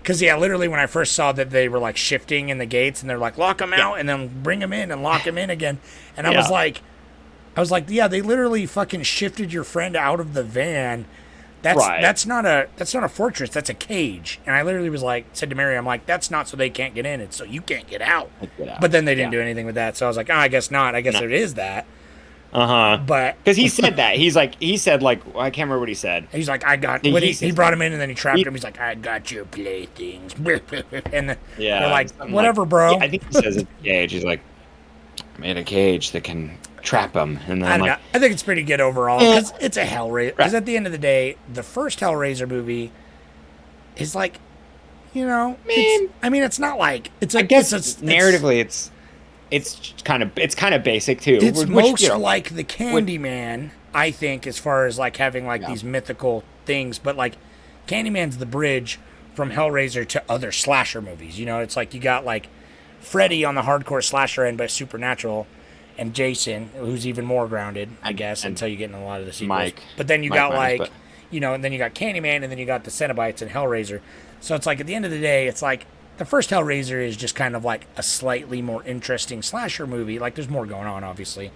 because, literally when I first saw that they were like shifting in the gates and they're like, lock them out and then bring them in and lock them in again. And I was like, they literally fucking shifted your friend out of the van. That's not a fortress. That's a cage. And I literally was like, said to Mary, I'm like, that's not so they can't get in. It's so you can't get out. But then they didn't do anything with that. So I was like, I guess not. I guess it is that. But because he said that he said I can't remember what he said. He's like, I got. He brought him in and then he trapped him. He's like, I got your playthings. And they're like, whatever, bro. I think he says it's a cage. He's like, made a cage that can trap him. And then I think it's pretty good overall because it's a Hellraiser. Because at the end of the day, the first Hellraiser movie is like, it's not like it's. I guess it's narratively it's kind of basic too. It's most like the Candyman, I think, as far as like having like these mythical things. But like, Candyman's the bridge from Hellraiser to other slasher movies. It's like you got like Freddy on the hardcore slasher end, but supernatural, and Jason, who's even more grounded, I guess, until you get in a lot of the sequels. Mike. But then you got and then you got Candyman, and then you got the Cenobites and Hellraiser. So it's like at the end of the day, it's like. The first Hellraiser is just kind of like a slightly more interesting slasher movie. Like, there's more going on, obviously,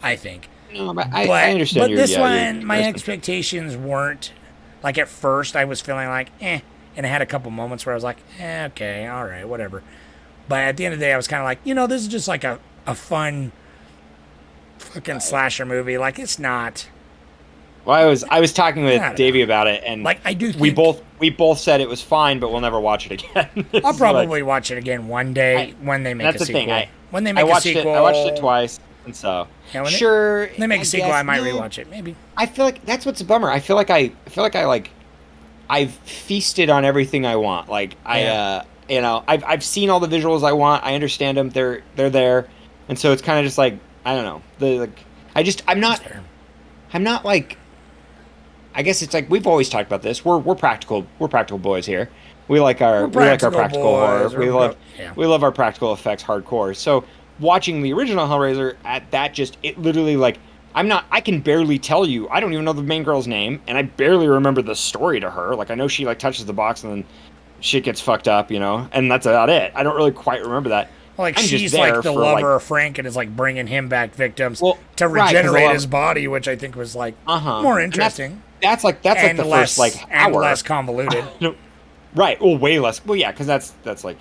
I think. No, but I understand. But this one, my expectations weren't, like, at first I was feeling like, and I had a couple moments where I was like, okay, all right, whatever. But at the end of the day, I was kind of like, this is just like a fun fucking slasher movie. Like, it's not... Well, I was talking with Davey about it, and like I do. Think, we both said it was fine, but we'll never watch it again. I'll probably watch it again one day when they make a sequel. That's the thing. When they make a sequel, I watched it twice, and so when they make a sequel, I might rewatch it. Maybe. I feel like that's what's a bummer. I feel like I've feasted on everything I want. Like I've seen all the visuals I want. I understand them. They're there, and so it's kind of just like I don't know. I'm not like. I guess it's like we've always talked about this. We're practical boys here. We like our practical horror. We love our practical effects hardcore. So watching the original Hellraiser it literally like I can barely tell you. I don't even know the main girl's name, and I barely remember the story to her. Like I know she like touches the box and then shit gets fucked up, and that's about it. I don't really quite remember that. Like she's like the lover of Frank and is like bringing him back victims to regenerate his body, which I think was like more interesting. That's like the first like hour. And less convoluted. Right. Well, way less. Well, yeah, because that's like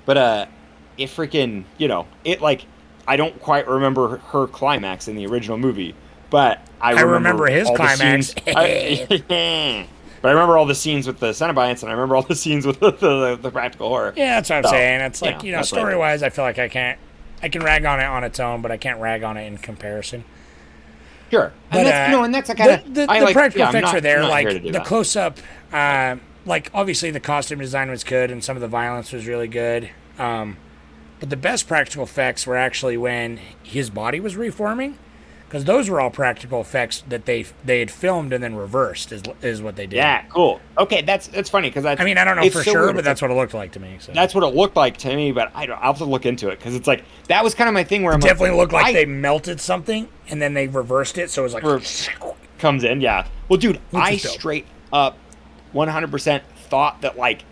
But it freaking it like I don't quite remember her climax in the original movie, but I remember his climax. But I remember all the scenes with the Cenobites, and I remember all the scenes with the practical horror. Yeah, that's what I'm saying. It's like story wise, I feel like I can rag on it on its own, but I can't rag on it in comparison. Sure, but and that's like the practical effects are there. Like the close up, like obviously the costume design was good, and some of the violence was really good. But the best practical effects were actually when his body was reforming, because those were all practical effects that they had filmed and then reversed is what they did. Yeah, cool. Okay, that's funny because I don't know for sure, but that's what it looked like to me. So. That's what it looked like to me, but I'll have to look into it because it's like that was kind of my thing where I'm definitely looked like they melted something and then they reversed it, so it was like comes in. Yeah. Well, dude, I straight up 100% thought that like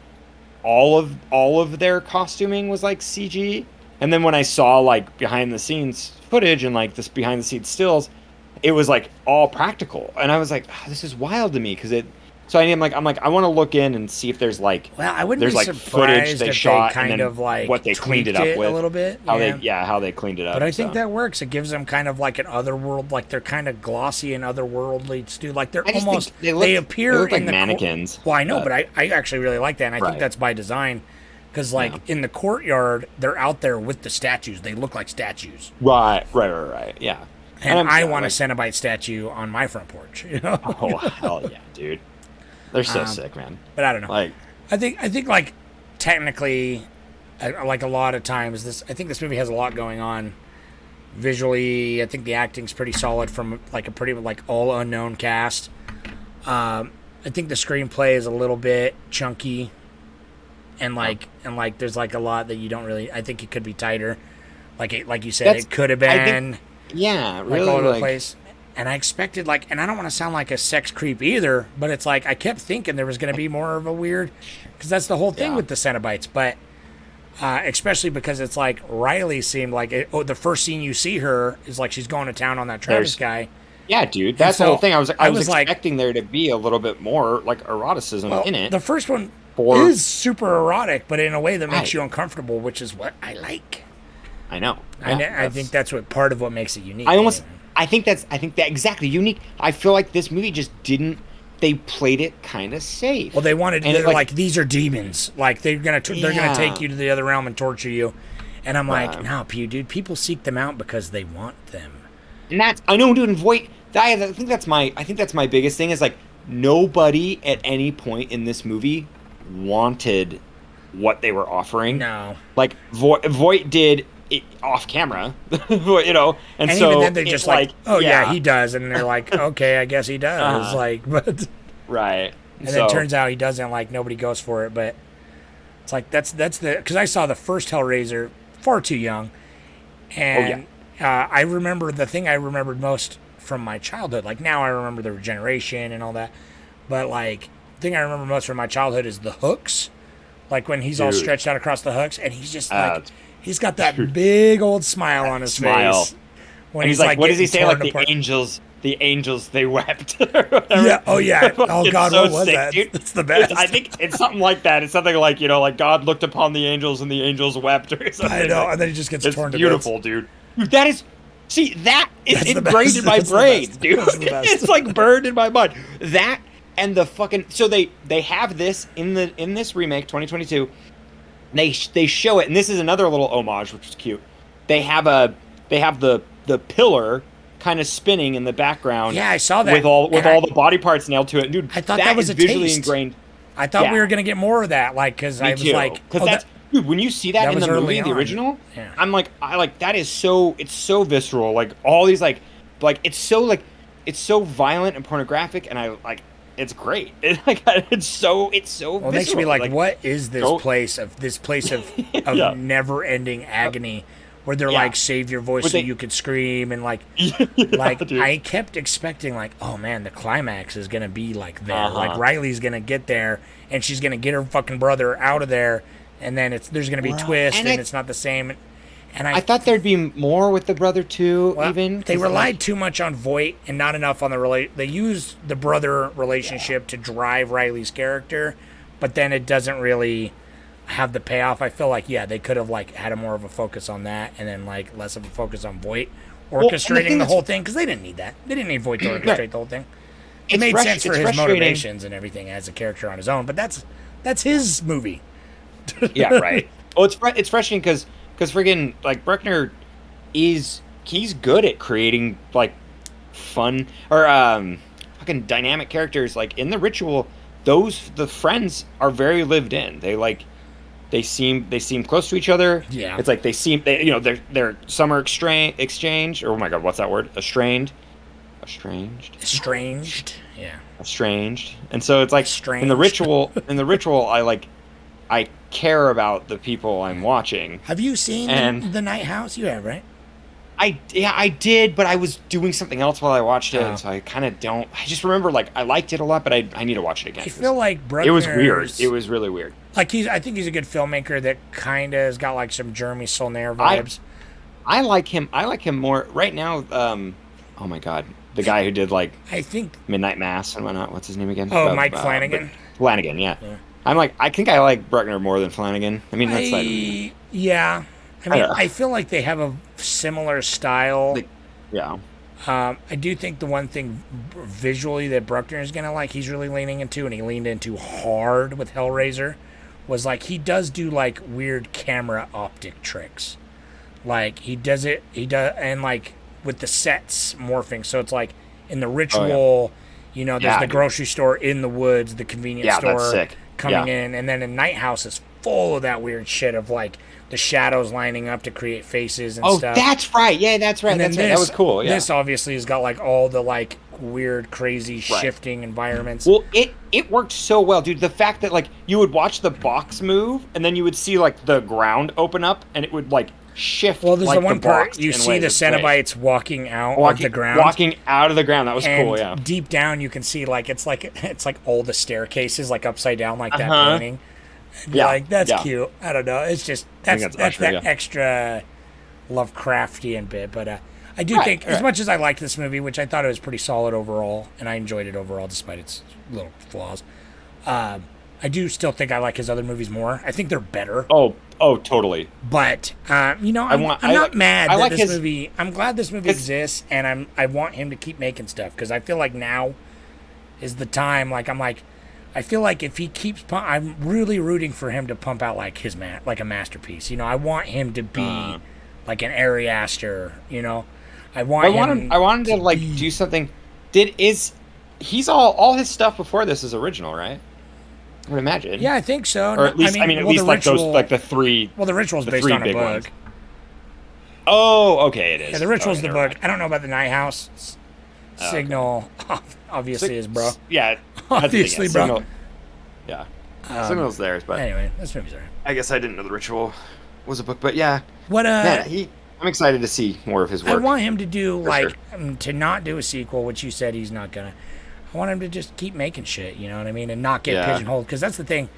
all of their costuming was like CG, and then when I saw like behind the scenes footage and like this behind the scenes stills, it was like all practical, and I was like, this is wild to me because So I'm like, I want to look in and see if there's like, well, I wouldn't there's be like surprised footage they if shot they kind and then of like what they cleaned it tweaked up with a little bit. how they cleaned it up. But I think that works. It gives them kind of like an otherworld, like they're kind of glossy and otherworldly too. Like they're almost they appear like in the mannequins. Well, I know, but I actually really like that, and I think that's by design. Because, like, in the courtyard, they're out there with the statues. They look like statues. Right. Yeah. And I want a Cenobite statue on my front porch, you know? Oh, hell yeah, dude. They're so sick, man. But I don't know. Like, I think like, technically, like a lot of times, I think this movie has a lot going on. Visually, I think the acting's pretty solid from, like, a pretty, like, all unknown cast. I think the screenplay is a little bit chunky. And there's like a lot that you don't really. I think it could be tighter, like you said, it could have been. Really, all over the place. And I expected and I don't want to sound like a sex creep either, but it's like I kept thinking there was going to be more of a weird, because that's the whole thing with the Cenobites. But especially because it's like Riley seemed like the first scene you see her is like she's going to town on that Travis guy. Yeah, dude, that's the whole thing. I was expecting there to be a little bit more like eroticism in it. The first one is super erotic, but in a way that makes you uncomfortable, which is what I like. I know. I think that's part of what makes it unique. I think that exactly unique. I feel like this movie just didn't. They played it kind of safe. Well, they wanted. They're like these are demons. Like they're gonna take you to the other realm and torture you. And I'm like, no, dude. People seek them out because they want them. And I know, dude. And Voight. I think that's my biggest thing is like nobody at any point in this movie wanted what they were offering. No. Like Voight did it off camera, you know, and so even then they're just like, oh yeah, he does, and they're like, okay, I guess he does, but right. And then it turns out he doesn't. Like nobody goes for it, but it's like that's because I saw the first Hellraiser far too young, and I remember the thing I remembered most from my childhood. Like now I remember the regeneration and all that, but like the thing I remember most from my childhood is the hooks. Like when he's all stretched out across the hooks, and he's just like he's got that big old smile on his face. When and he's like, what does he say? Like the angels, they wept. Yeah. Oh yeah. Oh God, so what was sick, that? Dude. It's the best. I think it's something like that. It's something like like God looked upon the angels and the angels wept or something. I know, and then he just gets torn to bits. Beautiful, dude. That is. See, that is ingrained in my brain, dude. It's like burned in my mind. That and the fucking so they have this in this remake 2022. They show it, and this is another little homage, which is cute. They have the pillar kind of spinning in the background. Yeah, I saw that with all the body parts nailed to it, dude. I thought that was a visually taste. Ingrained. I thought we were gonna get more of that, like because I was like, because dude, when you see that in the movie, the on. original, I'm like, that is so, it's so visceral. Like all these like it's so violent and pornographic, and I like, it's great. It's so visceral. It makes me like, what is this place of never-ending agony, where they're like, save your voice so you could scream, and like, I kept expecting like, oh man, the climax is gonna be like there, like Riley's gonna get there, and she's gonna get her fucking brother out of there. And then there's going to be a twist, and it's not the same. And I thought there'd be more with the brother too. Even they relied too much on Voight and not enough on the They used the brother relationship to drive Riley's character, but then it doesn't really have the payoff. I feel like they could have like had more of a focus on that, and then like less of a focus on Voight orchestrating the whole thing, because they didn't need that. They didn't need Voight to orchestrate the whole thing. It made sense for his motivations and everything as a character on his own, but that's his movie. Yeah, right. Well, it's frustrating because friggin' like Bruckner he's good at creating like fun or fucking dynamic characters. Like in The Ritual, the friends are very lived in. They seem close to each other. Yeah, it's like they're summer exchange. Oh my God, what's that word? Estranged. Yeah. Estranged. And so it's like in the ritual I care about the people I'm watching. Have you seen the Night House? You have, right? I did, but I was doing something else while I watched it, so I kind of don't. I just remember like I liked it a lot, but I need to watch it again. I feel like it was weird. It was really weird. Like I think he's a good filmmaker that kind of has got like some Jeremy Saulnier vibes. I like him. I like him more right now. Oh my God, the guy who did like I think Midnight Mass and whatnot. What's his name again? Oh, Mike Flanagan. Flanagan, yeah. I think I like Bruckner more than Flanagan. I mean, that's yeah. I mean, I feel like they have a similar style. Yeah. I do think the one thing visually that Bruckner is gonna like, he's really leaning into, and he leaned into hard with Hellraiser, was like he does do like weird camera optic tricks. Like he does, and like with the sets morphing. So it's like in the Ritual, you know, there's the grocery store in the woods, the convenience store coming in, and then in Night House is full of that weird shit of like the shadows lining up to create faces and stuff. Oh, that's right. Yeah, that's right. That's right. That was cool. Yeah. This obviously has got like all the like weird, crazy, shifting environments. Well, it worked so well, dude. The fact that like you would watch the box move, and then you would see like the ground open up, and it would like shift. Well, there's like, the one part you see the Cenobites walking out of the ground. Walking out of the ground. That was cool. Yeah. Deep down, you can see like it's like all the staircases like upside down, like that painting. Yeah, like that's cute. I don't know. It's just that's that extra Lovecraftian bit, but I do think as much as I liked this movie, which I thought it was pretty solid overall, and I enjoyed it overall despite its little flaws. I do still think I like his other movies more. I think they're better. Oh, totally. But I'm not mad that this movie. I'm glad this movie exists, and I want him to keep making stuff because I feel like now is the time. I feel like if he keeps, I'm really rooting for him to pump out like like a masterpiece. You know, I want him to be like an Ari Aster. You know, I want him to like do something. He's all his stuff before this is original, right? I would imagine. Yeah, I think so. Or at least, at least like those, like the three. Well, the Ritual's based on a book. Ones. Oh, okay, it is. Yeah, the Ritual's the book. I don't know about the Night House. Signal, obviously, is bro. Yeah, obviously, bro. Signal, yeah, Signal's theirs, but anyway, this movie's alright. I guess I didn't know the Ritual was a book, but yeah. Man, I'm excited to see more of his work. I want him to do to not do a sequel, which you said he's not gonna. I want him to just keep making shit, you know what I mean, and not get pigeonholed, because that's the thing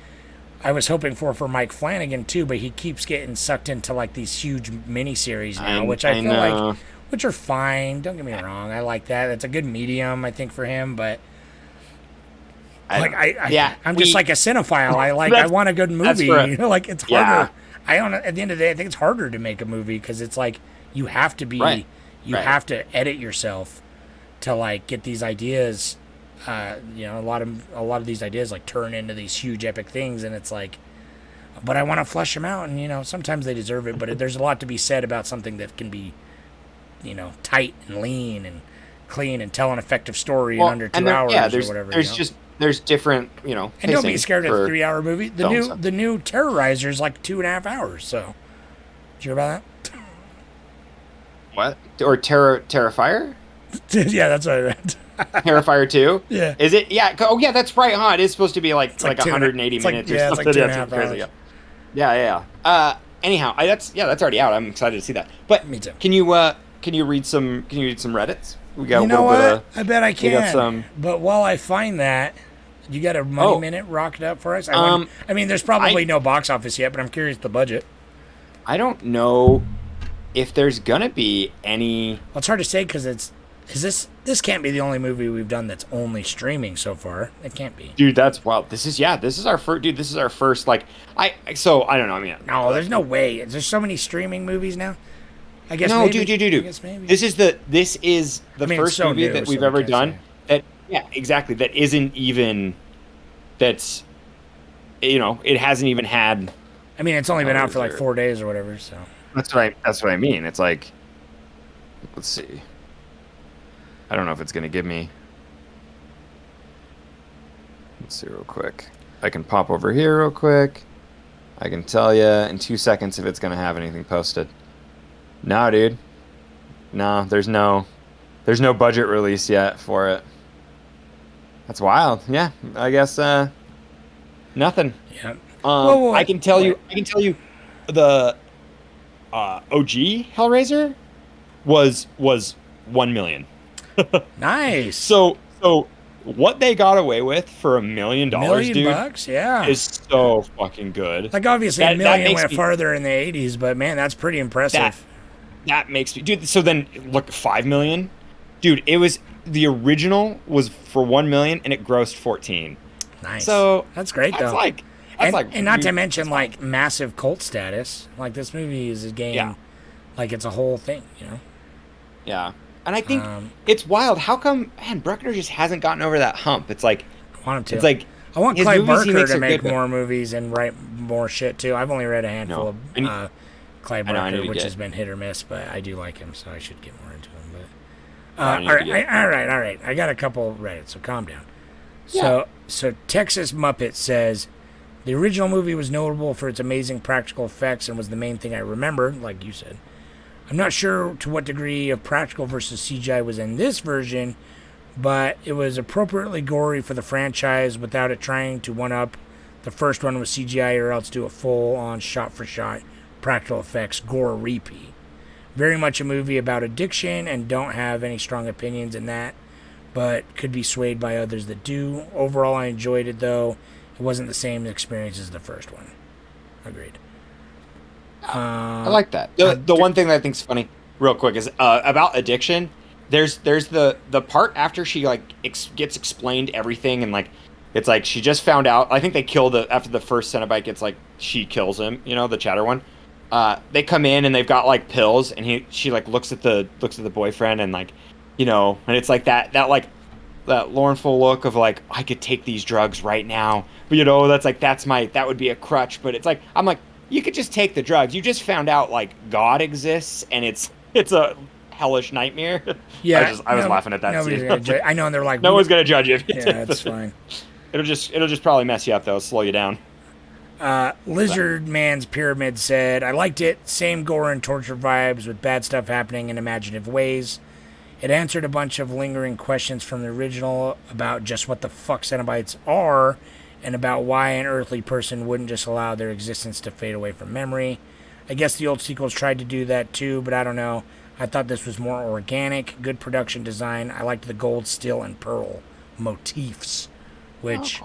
I was hoping for Mike Flanagan too, but he keeps getting sucked into like these huge miniseries now, which I feel like. Which are fine. Don't get me wrong. I like that. It's a good medium, I think, for him. But I'm just like a cinephile. I want a good movie. You know, like it's harder. At the end of the day, I think it's harder to make a movie because it's like you have to be, have to edit yourself to like get these ideas. You know, a lot of these ideas like turn into these huge epic things, and it's like, but I want to flesh them out, and you know, sometimes they deserve it. But there's a lot to be said about something that can be, you know, tight and lean and clean and tell an effective story in under 2 hours or whatever. There's different, you know. And don't be scared of a 3-hour movie. The new Terrorizer is like 2.5 hours. So, did you hear about that? What? Or Terrifier? Yeah, that's what I meant. Terrifier 2? Yeah. Is it? Yeah. Oh, yeah. That's right. Huh? It is supposed to be like 180 minutes or something. It's like 2.5 hours. Yeah. Anyhow, that's already out. I'm excited to see that. But me too. Can you read some Reddits? We got. You know what? I bet I can. We got some. But while I find that, you got a money minute rocked up for us. I mean, there's probably no box office yet, but I'm curious the budget. I don't know if there's gonna be any. Well, it's hard to say because this can't be the only movie we've done that's only streaming so far. It can't be. Dude, that's wild. This is our first. Dude, this is our first. Like, I don't know. I mean, no, there's no way. There's so many streaming movies now. I guess no, maybe. dude. I guess maybe. This is the first movie that we've ever done that. Yeah, exactly. That isn't even. That's. You know, it hasn't even had. I mean, it's only been out for like 4 days or whatever. So. That's what I mean. It's like. Let's see. I don't know if it's gonna give me. Let's see real quick. I can pop over here real quick. I can tell you in 2 seconds if it's gonna have anything posted. No, dude. No, there's no budget release yet for it. That's wild. Yeah, I guess nothing. Yeah. I can tell you the OG Hellraiser was 1 million. Nice. So what they got away with for $1 million, dude, bucks, yeah, is so fucking good. Like obviously $1 million went farther in the 80s, but man, that's pretty impressive. That makes me, dude. So then look, $5 million Dude, the original was for 1 million and it grossed 14. Nice. So that's great that's though. And not to mention like massive cult status. Like this movie is a game, like it's a whole thing, you know. Yeah, and I think it's wild. How come, man, Bruckner just hasn't gotten over that hump? It's like I want him to. It's like I want his Clive movies, he Barker makes to a make good- more movies and write more shit too. I've only read a handful of Clive I know, I Barker, need to which get- has been hit or miss, but I do like him, so I should get more into him. But I need to get- all right. I got a couple Reddit, so calm down. So Texas Muppet says the original movie was notable for its amazing practical effects and was the main thing I remember, like you said. I'm not sure to what degree of practical versus CGI was in this version, but it was appropriately gory for the franchise without it trying to one-up the first one with CGI or else do a full-on shot-for-shot practical effects gore repeat. Very much a movie about addiction and don't have any strong opinions in that, but could be swayed by others that do. Overall, I enjoyed it, though. It wasn't the same experience as the first one. Agreed. I like that. The one thing that I think's funny, real quick, is about addiction. There's the part after she like gets explained everything, and like it's like she just found out. I think they kill after the first Cenobite gets like she kills him. You know, the chatter one. They come in and they've got like pills, and she like looks at the boyfriend and like, you know, and it's like that mournful look of like, I could take these drugs right now, but you know, that would be a crutch. But it's like, I'm like, you could just take the drugs. You just found out like God exists, and it's a hellish nightmare. Yeah, I was laughing at that nobody's scene. gonna judge. I know, and they're like, no one's gonna judge you. Yeah, that's fine. It'll just probably mess you up though, slow you down. Lizard Man's Pyramid said, I liked it. Same gore and torture vibes with bad stuff happening in imaginative ways. It answered a bunch of lingering questions from the original about just what the fuck Cenobites are and about why an earthly person wouldn't just allow their existence to fade away from memory. I guess the old sequels tried to do that too, but I don't know. I thought this was more organic, good production design. I liked the gold, steel, and pearl motifs, which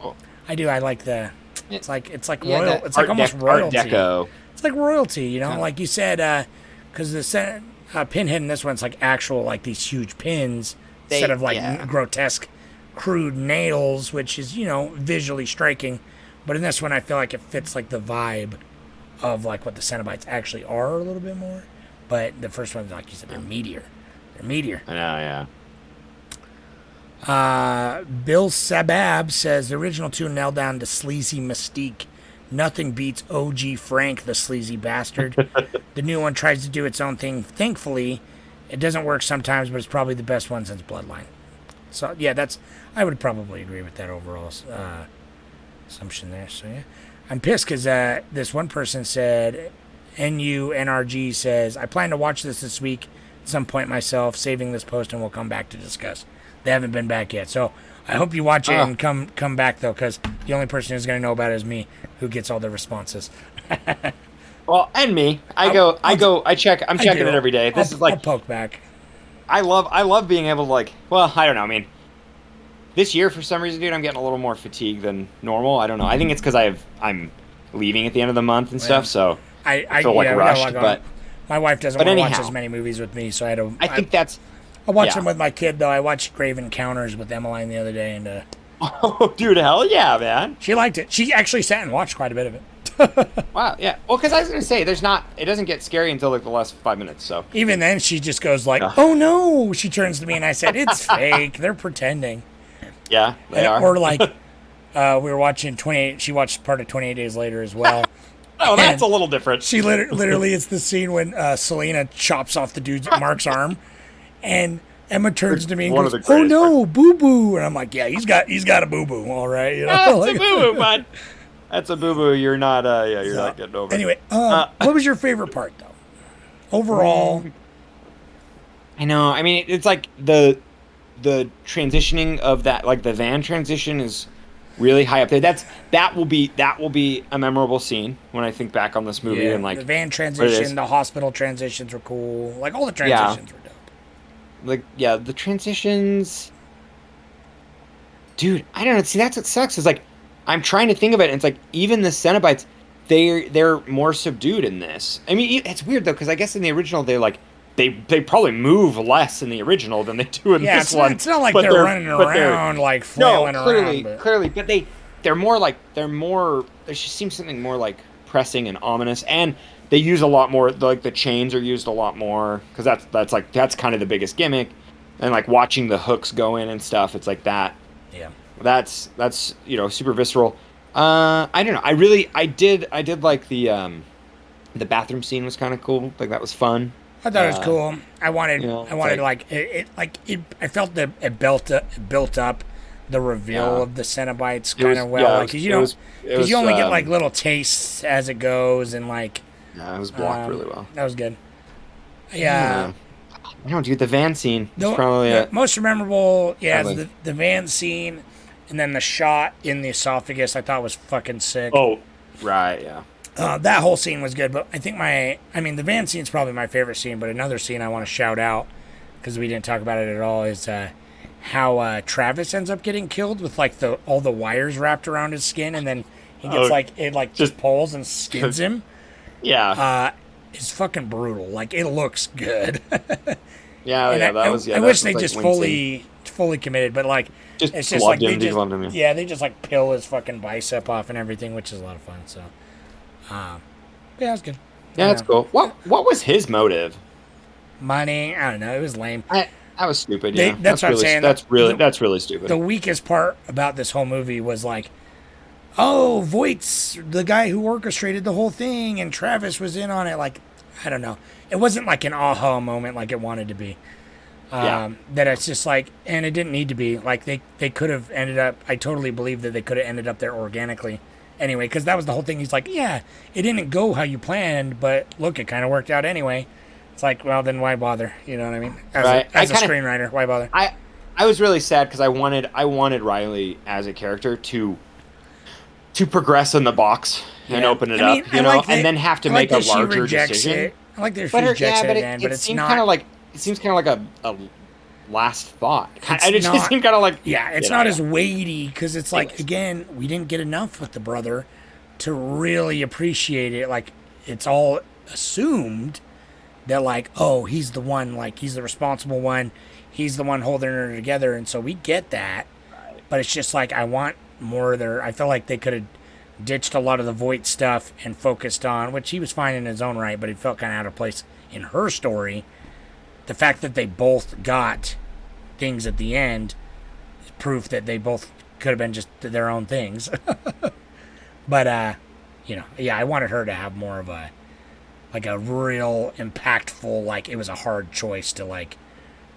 I do. I like the... It's like royal. It's like almost royalty. Art Deco. It's like royalty, you know, like you said, because the pinhead in this one's like actual, like these huge pins instead of like grotesque, crude nails, which is, you know, visually striking. But in this one, I feel like it fits like the vibe of like what the Cenobites actually are a little bit more. But the first one, like you said, they're meteor. They're meteor. I know, yeah. Bill Sabab says the original two nailed down the sleazy mystique. Nothing beats OG Frank, the sleazy bastard. The new one tries to do its own thing. Thankfully, it doesn't work sometimes, but it's probably the best one since Bloodline. So yeah, I would probably agree with that overall assumption there. So yeah, I'm pissed because this one person said, NUNRG says, I plan to watch this week at some point myself, saving this post, and we'll come back to discuss. They haven't been back yet, so I hope you watch it and come back though, because the only person who's going to know about it is me, who gets all the responses. Well, and me, I'm checking it every day. I'll poke back. I love being able to like. Well, I don't know. I mean, this year for some reason, dude, I'm getting a little more fatigued than normal. I don't know. I think it's because I'm leaving at the end of the month and stuff, so I feel like rushed. But my wife doesn't want to watch as many movies with me, so I watch them with my kid, though. I watched Grave Encounters with Emmeline the other day, and oh, dude, hell yeah, man! She liked it. She actually sat and watched quite a bit of it. Wow, yeah. Well, because I was gonna say, it doesn't get scary until like the last 5 minutes. So even then, she just goes like, "Oh no!" She turns to me, and I said, "It's fake. They're pretending." Yeah, they are. Or like, we were watching 28. She watched part of 28 Days Later as well. Oh, that's a little different. She literally, it's the scene when Selena chops off the dude's Mark's arm. And Emma turns to me and goes, "Oh no, boo boo!" And I'm like, "Yeah, he's got a boo boo, all right." You know, that's a boo boo, bud. That's a boo boo. You're not, you're not getting over. Anyway, what was your favorite part though? Overall, I know. I mean, it's like the transitioning of that, like the van transition, is really high up there. That will be a memorable scene when I think back on this movie. Yeah, and like the van transition, the hospital transitions were cool. Like all the transitions were dope. Like, yeah, the transitions, dude, I don't know. See, that's what sucks. Is like, I'm trying to think of it, and it's like even the Cenobites, they're more subdued in this. I mean, it's weird though, because I guess in the original they're like they probably move less in the original than they do in this one. It's not like but they're running around like flailing around. Clearly, but they're more. There just seems something more like pressing and ominous, and they use a lot more. Like the chains are used a lot more because that's kind of the biggest gimmick, and like watching the hooks go in and stuff. It's like that. Yeah. That's super visceral. I don't know. I did like the bathroom scene was kind of cool. Like that was fun. I thought it was cool. I wanted I felt that it built up the reveal of the Cenobites kind of well. Like, because you only get like little tastes as it goes, and like. Yeah, it was blocked really well. That was good. Yeah. I don't, dude. The van scene is probably the most memorable. Yeah, is the van scene, and then the shot in the esophagus. I thought was fucking sick. Oh, right, yeah. That whole scene was good, but I think the van scene's probably my favorite scene. But another scene I want to shout out because we didn't talk about it at all is how Travis ends up getting killed with like all the wires wrapped around his skin, and then he gets just pulls and skins him. Yeah. It's fucking brutal. Like, it looks good. I wish they just fully committed, but like it's just like they just like peel his fucking bicep off and everything, which is a lot of fun. So, yeah, it's good. Yeah, that's cool. What was his motive? Money. I don't know. It was lame. That was stupid. Yeah, that's what I'm saying. That's really stupid. The weakest part about this whole movie was like, oh, Voight's the guy who orchestrated the whole thing, and Travis was in on it. Like, I don't know. It wasn't like an aha moment like it wanted to be. That it's just like, and it didn't need to be. Like, they could have ended up, I totally believe that they could have ended up there organically anyway, because that was the whole thing. He's like, yeah, it didn't go how you planned, but look, it kind of worked out anyway. It's like, well, then why bother? You know what I mean? As a screenwriter, why bother? I was really sad because I wanted Riley as a character to progress in the box and open it up, and then have to make a larger decision. I like that she rejects it again, but it's not kind of like it seems kind of like a last thought. It just seemed kind of like it's not as weighty because it's like again we didn't get enough with the brother to really appreciate it. Like it's all assumed that like he's the one, like he's the responsible one, he's the one holding her together, and so we get that. But it's just like I want more there. I feel like they could have ditched a lot of the Voight stuff and focused on, which he was fine in his own right, but it felt kind of out of place in her story. The fact that they both got things at the end is proof that they both could have been just their own things. But I wanted her to have more of a real impactful, like it was a hard choice to like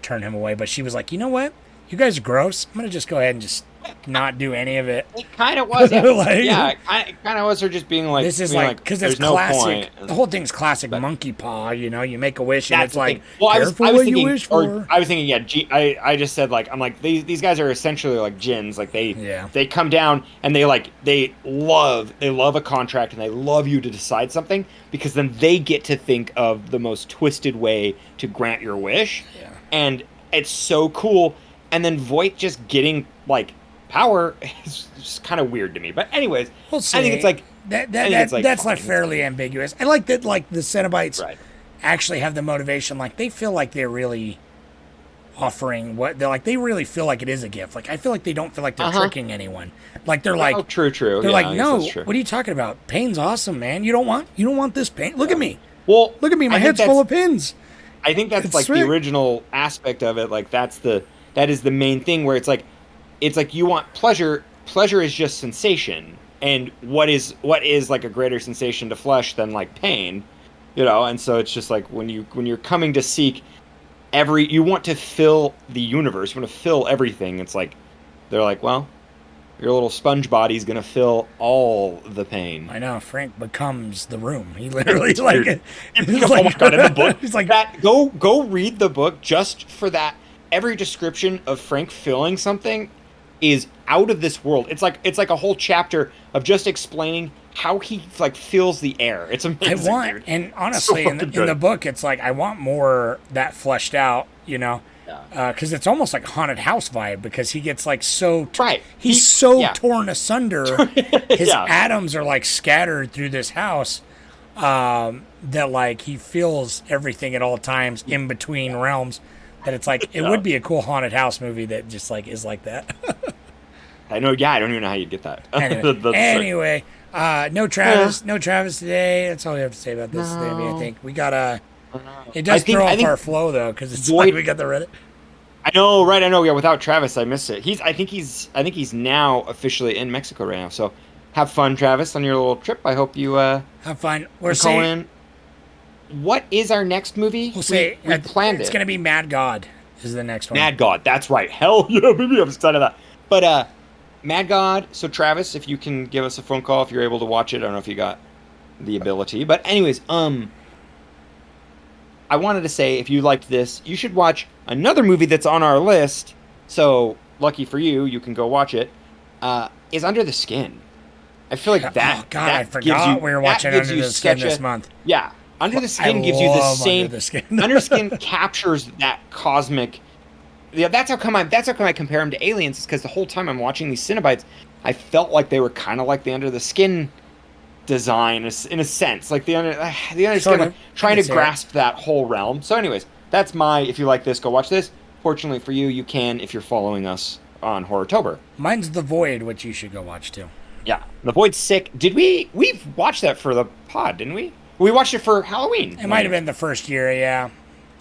turn him away, but she was like, you know what? You guys are gross. I'm going to just go ahead and just not do any of it. It kind of was. Yeah, it kind of was her just being like... This is like... Because it's classic. The whole thing's classic monkey paw, you know? You make a wish and it's like, careful what you wish for. I was thinking, I just said like, I'm like, these guys are essentially like djinns. Like they come down and they love a contract and they love you to decide something because then they get to think of the most twisted way to grant your wish. Yeah. And it's so cool. And then Voight just getting like power is just kind of weird to me. But anyways, we'll see. I think it's like that's like fairly ambiguous. I like that like the Cenobites actually have the motivation. Like they feel like they're really offering what they're like. They really feel like it is a gift. Like I feel like they don't feel like they're tricking anyone. Like they're like true. They're like no. What are you talking about? Pain's awesome, man. You don't want this pain. Look at me. Well, look at me. My head's full of pins. I think that's like the original aspect of it. Like that is the main thing where it's like you want pleasure. Pleasure is just sensation, and what is like a greater sensation to flesh than like pain, you know? And so it's just like when you're coming to seek you want to fill the universe, you want to fill everything. It's like they're like, well, your little sponge body's gonna fill all the pain. I know. Frank becomes the room. He literally oh my god! In the book, he's like that. Go read the book just for that. Every description of Frank filling something is out of this world. It's like a whole chapter of just explaining how he like fills the air. It's amazing. And honestly, in the book, it's like I want more that fleshed out. You know, because it's almost like haunted house vibe because he gets like so He's so torn asunder. His atoms are like scattered through this house. that like he feels everything at all times in between realms. That it's like it would be a cool haunted house movie that just like is like that. I know. Yeah, I don't even know how you'd get that. Anyway, no Travis today. That's all we have to say about this. I think we got It does throw off our flow though, because it's like we got the Reddit. I know, right? I know. Yeah, without Travis, I missed it. I think he's now officially in Mexico right now. So, have fun, Travis, on your little trip. I hope you have fun. We're saying. What is our next movie? We'll say we planned it's going to be Mad God. Is the next one. Mad God. That's right. Hell yeah, baby! I'm excited about that. But Mad God. So Travis, if you can give us a phone call if you're able to watch it. I don't know if you got the ability, but anyways, I wanted to say if you liked this, you should watch another movie that's on our list. So lucky for you, you can go watch it. Is Under the Skin. I feel like that. Oh God, I forgot we were watching Under the Skin this month. Yeah. Under the Skin gives you the same. Under the Skin captures that cosmic. Yeah, that's how come I compare him to Aliens. Is because the whole time I'm watching these Cenobites, I felt like they were kind of like the Under the Skin design in a sense, like the Under Skin, like, trying to grasp that whole realm. So, anyways, that's my. If you like this, go watch this. Fortunately for you, you can if you're following us on Horrortober. Mine's The Void, which you should go watch too. Yeah, The Void's sick. Did we've watched that for the pod, didn't we? We watched it for Halloween. It might have been the first year, yeah.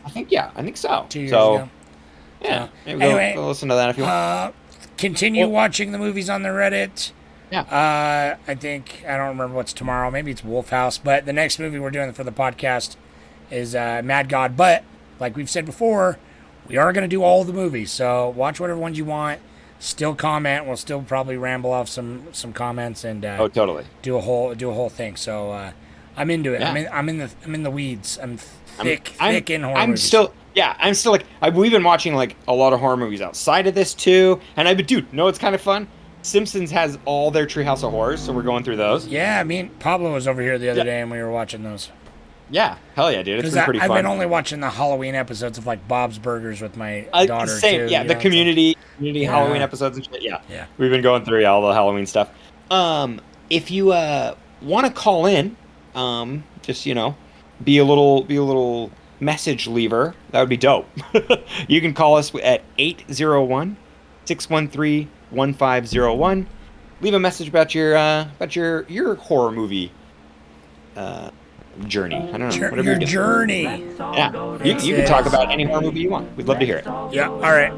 I think so. 2 years ago. Yeah, maybe anyway, go listen to that if you want. Continue watching the movies on the Reddit. Yeah. I think, I don't remember what's tomorrow. Maybe it's Wolf House. But the next movie we're doing for the podcast is Mad God. But, like we've said before, we are going to do all the movies. So watch whatever ones you want. Still comment. We'll still probably ramble off some comments and totally do a whole thing. So I'm into it. Yeah. I'm in the weeds. I'm thick in horror movies. I'm still like we've been watching like a lot of horror movies outside of this too. And it's kind of fun. Simpsons has all their Treehouse of Horrors, so we're going through those. Yeah, Pablo was over here the other day and we were watching those. Yeah, hell yeah, dude. It's been pretty fun. I've been only watching the Halloween episodes of like Bob's Burgers with my daughter same, too. Yeah, the community Halloween episodes and shit. Yeah. We've been going through all the Halloween stuff. If you want to call in, just be a little message leaver. That would be dope. You can call us at 801-613-1501. Leave a message about your horror movie journey. I don't know. Your journey. Yeah. You can talk about any horror movie you want. We'd love to hear it. Yeah. All right.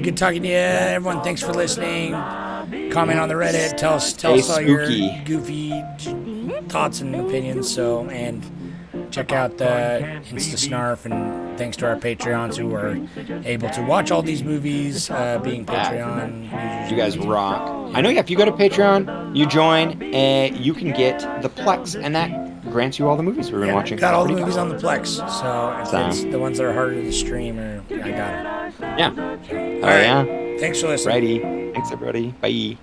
Good talking to you, everyone. Thanks for listening. Comment on the Reddit. Tell us all your goofy thoughts and opinions. And check out the Insta Snarf, and thanks to our Patreons who are able to watch all these movies, being Patreon users. You guys rock. I know, if you go to Patreon, you join, you can get the Plex, and that grants you all the movies we've been watching. Got all the movies on the Plex, so if it's the ones that are harder to stream, I got it. Yeah. All right. Yeah. Thanks for listening. Righty. Thanks, everybody. Bye.